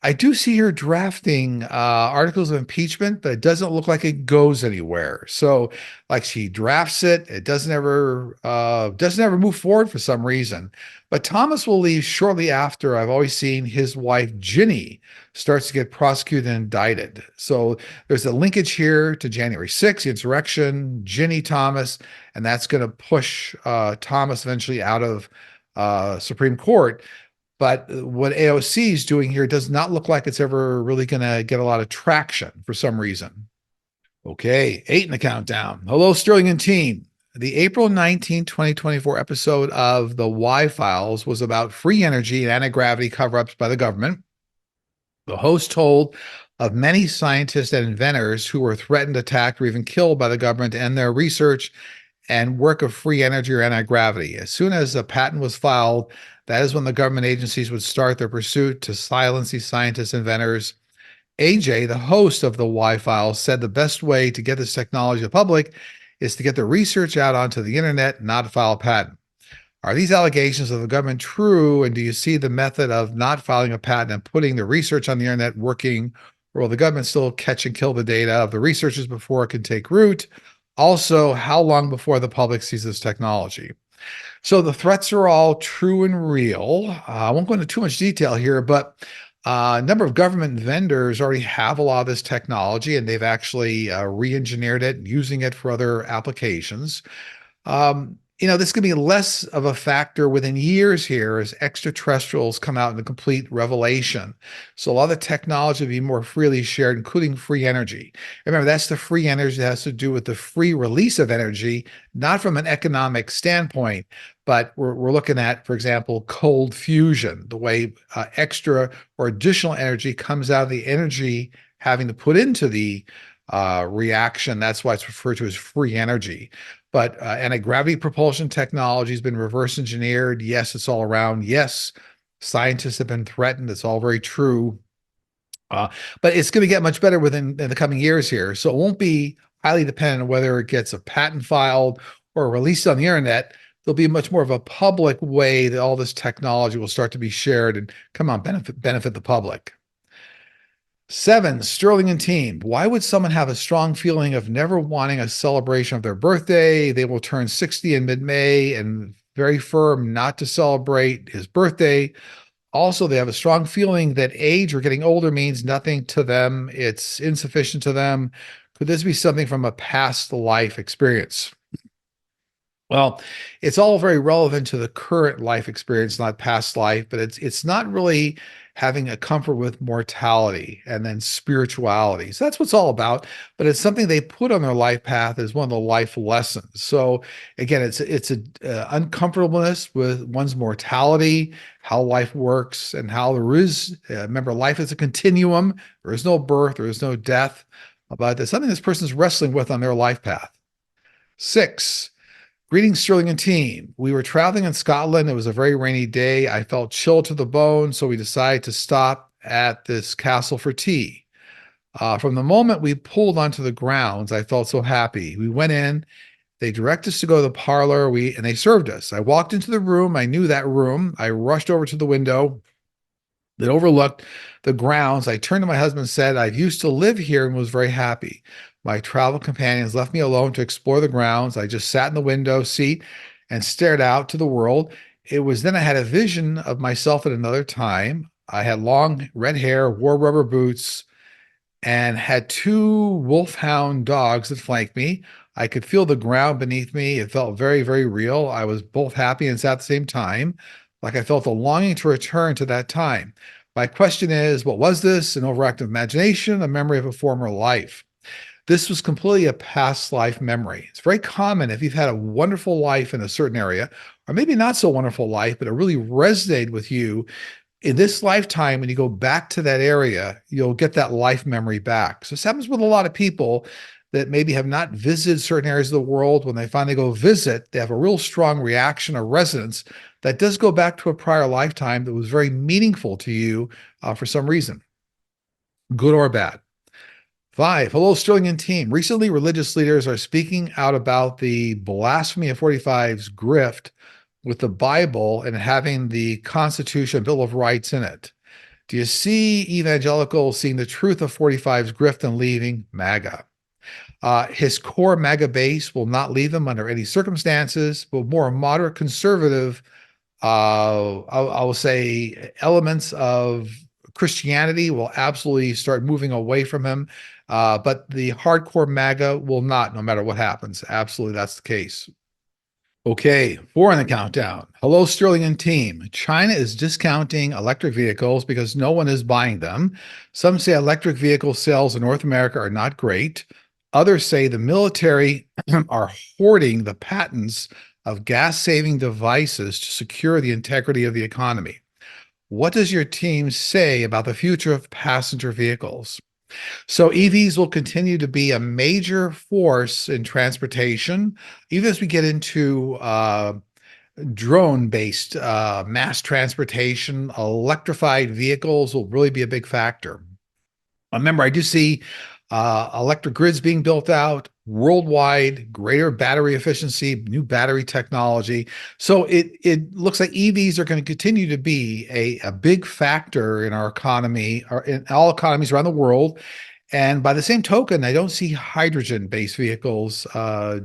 S1: I do see her drafting articles of impeachment, but it doesn't look like it goes anywhere. So, like she drafts it, it doesn't ever move forward for some reason. But Thomas will leave shortly after. I've always seen his wife Ginny starts to get prosecuted and indicted. So there's a linkage here to January 6th, the insurrection, Ginny Thomas, and that's going to push Thomas eventually out of Supreme Court. But what AOC is doing here does not look like it's ever really going to get a lot of traction for some reason. Okay, 8 in the countdown. Hello, Sterling and team. The April 19, 2024 episode of The Y Files was about free energy and anti-gravity cover-ups by the government. The host told of many scientists and inventors who were threatened, attacked, or even killed by the government to end their research and work of free energy or anti-gravity. As soon as a patent was filed, that is when the government agencies would start their pursuit to silence these scientists and inventors. AJ, the host of the Y Files, said the best way to get this technology to the public is to get the research out onto the internet, not to file a patent. Are these allegations of the government true? And do you see the method of not filing a patent and putting the research on the internet working? Or will the government still catch and kill the data of the researchers before it can take root? Also, how long before the public sees this technology? So the threats are all true and real. I won't go into too much detail here, but a number of government vendors already have a lot of this technology, and they've actually re-engineered it, using it for other applications. This could be less of a factor within years here as extraterrestrials come out in a complete revelation. So a lot of the technology will be more freely shared, including free energy. Remember, that's the free energy that has to do with the free release of energy, not from an economic standpoint, but we're looking at, for example, cold fusion, the way extra or additional energy comes out of the energy having to put into the reaction. That's why it's referred to as free energy. But anti-gravity propulsion technology has been reverse engineered. Yes, it's all around. Yes, scientists have been threatened. It's all very true. But it's going to get much better within in the coming years here. So it won't be highly dependent on whether it gets a patent filed or released on the internet. There'll be much more of a public way that all this technology will start to be shared and come on, benefit the public. 7, Sterling and team. Why would someone have a strong feeling of never wanting a celebration of their birthday? They will turn 60 in mid-May and very firm not to celebrate his birthday. Also, they have a strong feeling that age or getting older means nothing to them. It's insufficient to them. Could this be something from a past life experience? Well, it's all very relevant to the current life experience, not past life, but it's not really having a comfort with mortality and then spirituality. So that's what it's all about. But it's something they put on their life path as one of the life lessons. So again, it's a uncomfortableness with one's mortality, how life works, and how there is. Remember, life is a continuum. There is no birth, there is no death. But it's something this person's wrestling with on their life path. 6. Greetings, Sterling and team. We were traveling in Scotland. It was a very rainy day. I felt chilled to the bone, so we decided to stop at this castle for tea. From the moment we pulled onto the grounds, I felt so happy. We went in. They directed us to go to the parlor. And they served us. I walked into the room. I knew that room. I rushed over to the window that overlooked the grounds. I turned to my husband and said, "I used to live here," and was very happy. My travel companions left me alone to explore the grounds. I just sat in the window seat and stared out to the world. It was then I had a vision of myself at another time. I had long red hair, wore rubber boots, and had 2 wolfhound dogs that flanked me. I could feel the ground beneath me. It felt very, very real. I was both happy and sad at the same time, like I felt a longing to return to that time. My question is, what was this? An overactive imagination, a memory of a former life? This was completely a past life memory. It's very common if you've had a wonderful life in a certain area, or maybe not so wonderful life, but it really resonated with you in this lifetime. When you go back to that area, you'll get that life memory back. So this happens with a lot of people that maybe have not visited certain areas of the world. When they finally go visit, they have a real strong reaction or resonance that does go back to a prior lifetime that was very meaningful to you for some reason, good or bad. 5. Hello, Sterling and team. Recently, religious leaders are speaking out about the blasphemy of 45's grift with the Bible and having the Constitution, Bill of Rights in it. Do you see evangelicals seeing the truth of 45's grift and leaving MAGA? His core MAGA base will not leave him under any circumstances, but more moderate conservative, I will say, elements of Christianity will absolutely start moving away from him. But the hardcore MAGA will not, no matter what happens. Absolutely, that's the case. Okay, 4 on the countdown. Hello, Sterling and team. China is discounting electric vehicles because no one is buying them. Some say electric vehicle sales in North America are not great. Others say the military are hoarding the patents of gas-saving devices to secure the integrity of the economy. What does your team say about the future of passenger vehicles? So EVs will continue to be a major force in transportation, even as we get into drone-based mass transportation. Electrified vehicles will really be a big factor. Remember, I do see electric grids being built out worldwide, greater battery efficiency, new battery technology. So it looks like EVs are going to continue to be a big factor in our economy, or in all economies around the world. And by the same token, I don't see hydrogen-based vehicles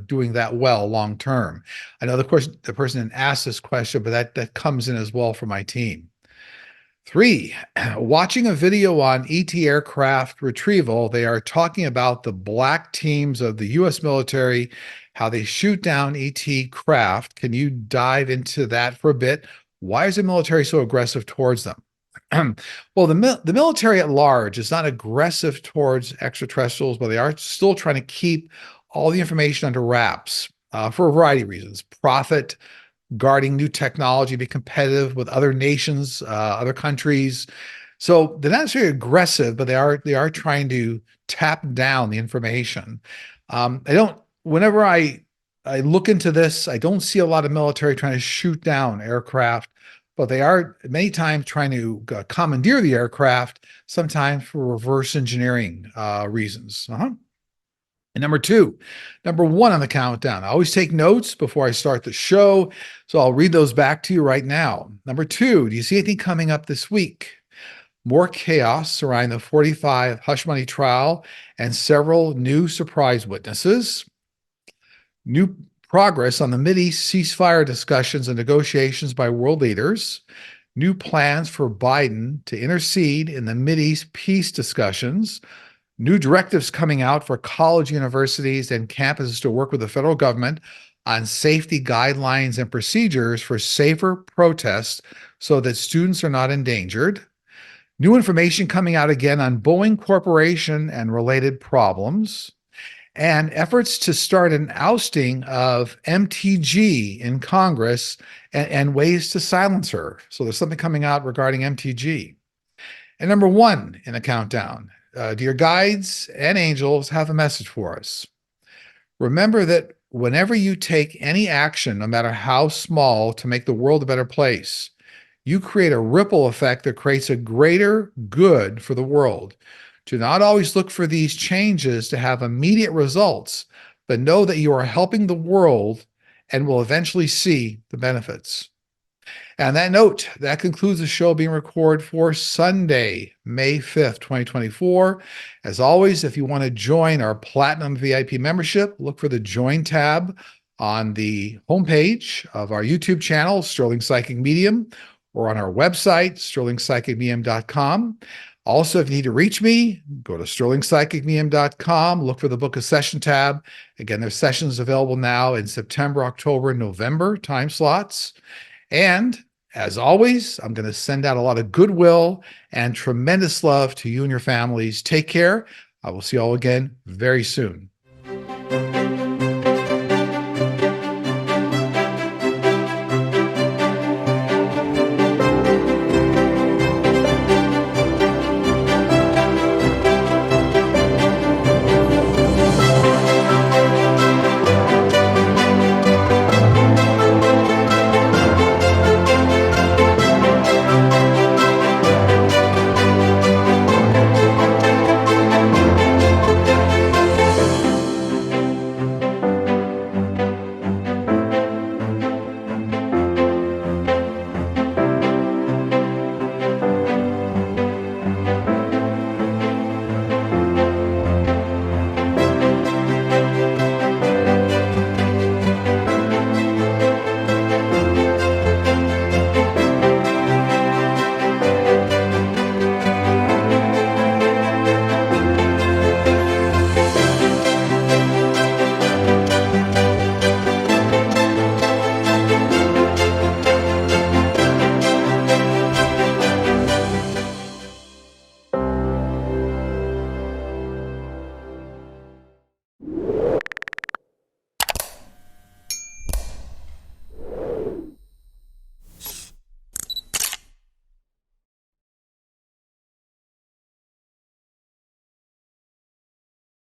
S1: doing that well long term. I know, of course, the person didn't ask this question, but that comes in as well for my team. 3, watching a video on ET aircraft retrieval, they are talking about the black teams of the U.S. military, how they shoot down ET craft. Can you dive into that for a bit? Why is the military so aggressive towards them? Well, the military at large is not aggressive towards extraterrestrials, but they are still trying to keep all the information under wraps for a variety of reasons. Profit, guarding new technology, be competitive with other nations, other countries. So they're not necessarily aggressive, but they are trying to tap down the information. Whenever I look into this, I don't see a lot of military trying to shoot down aircraft, but they are many times trying to commandeer the aircraft, sometimes for reverse engineering reasons. And number 1 on the countdown. I always take notes before I start the show, so I'll read those back to you right now. Number 2, do you see anything coming up this week? More chaos surrounding the 45 hush money trial and several new surprise witnesses. New progress on the Mideast ceasefire discussions and negotiations by world leaders. New plans for Biden to intercede in the Mideast peace discussions. New directives coming out for college, universities, and campuses to work with the federal government on safety guidelines and procedures for safer protests so that students are not endangered. New information coming out again on Boeing Corporation and related problems. And efforts to start an ousting of MTG in Congress and ways to silence her. So there's something coming out regarding MTG. And number 1 in the countdown. Do your guides and angels have a message for us? Remember that whenever you take any action, no matter how small, to make the world a better place, you create a ripple effect that creates a greater good for the world. Do not always look for these changes to have immediate results, but know that you are helping the world and will eventually see the benefits. And on that note, that concludes the show being recorded for Sunday, May 5th, 2024. As always, if you want to join our Platinum VIP membership, look for the Join tab on the homepage of our YouTube channel, Sterling Psychic Medium, or on our website, sterlingpsychicmedium.com. Also, if you need to reach me, go to sterlingpsychicmedium.com, look for the Book a Session tab. Again, there's sessions available now in September, October, November time slots. And as always, I'm going to send out a lot of goodwill and tremendous love to you and your families. Take care. I will see you all again very soon.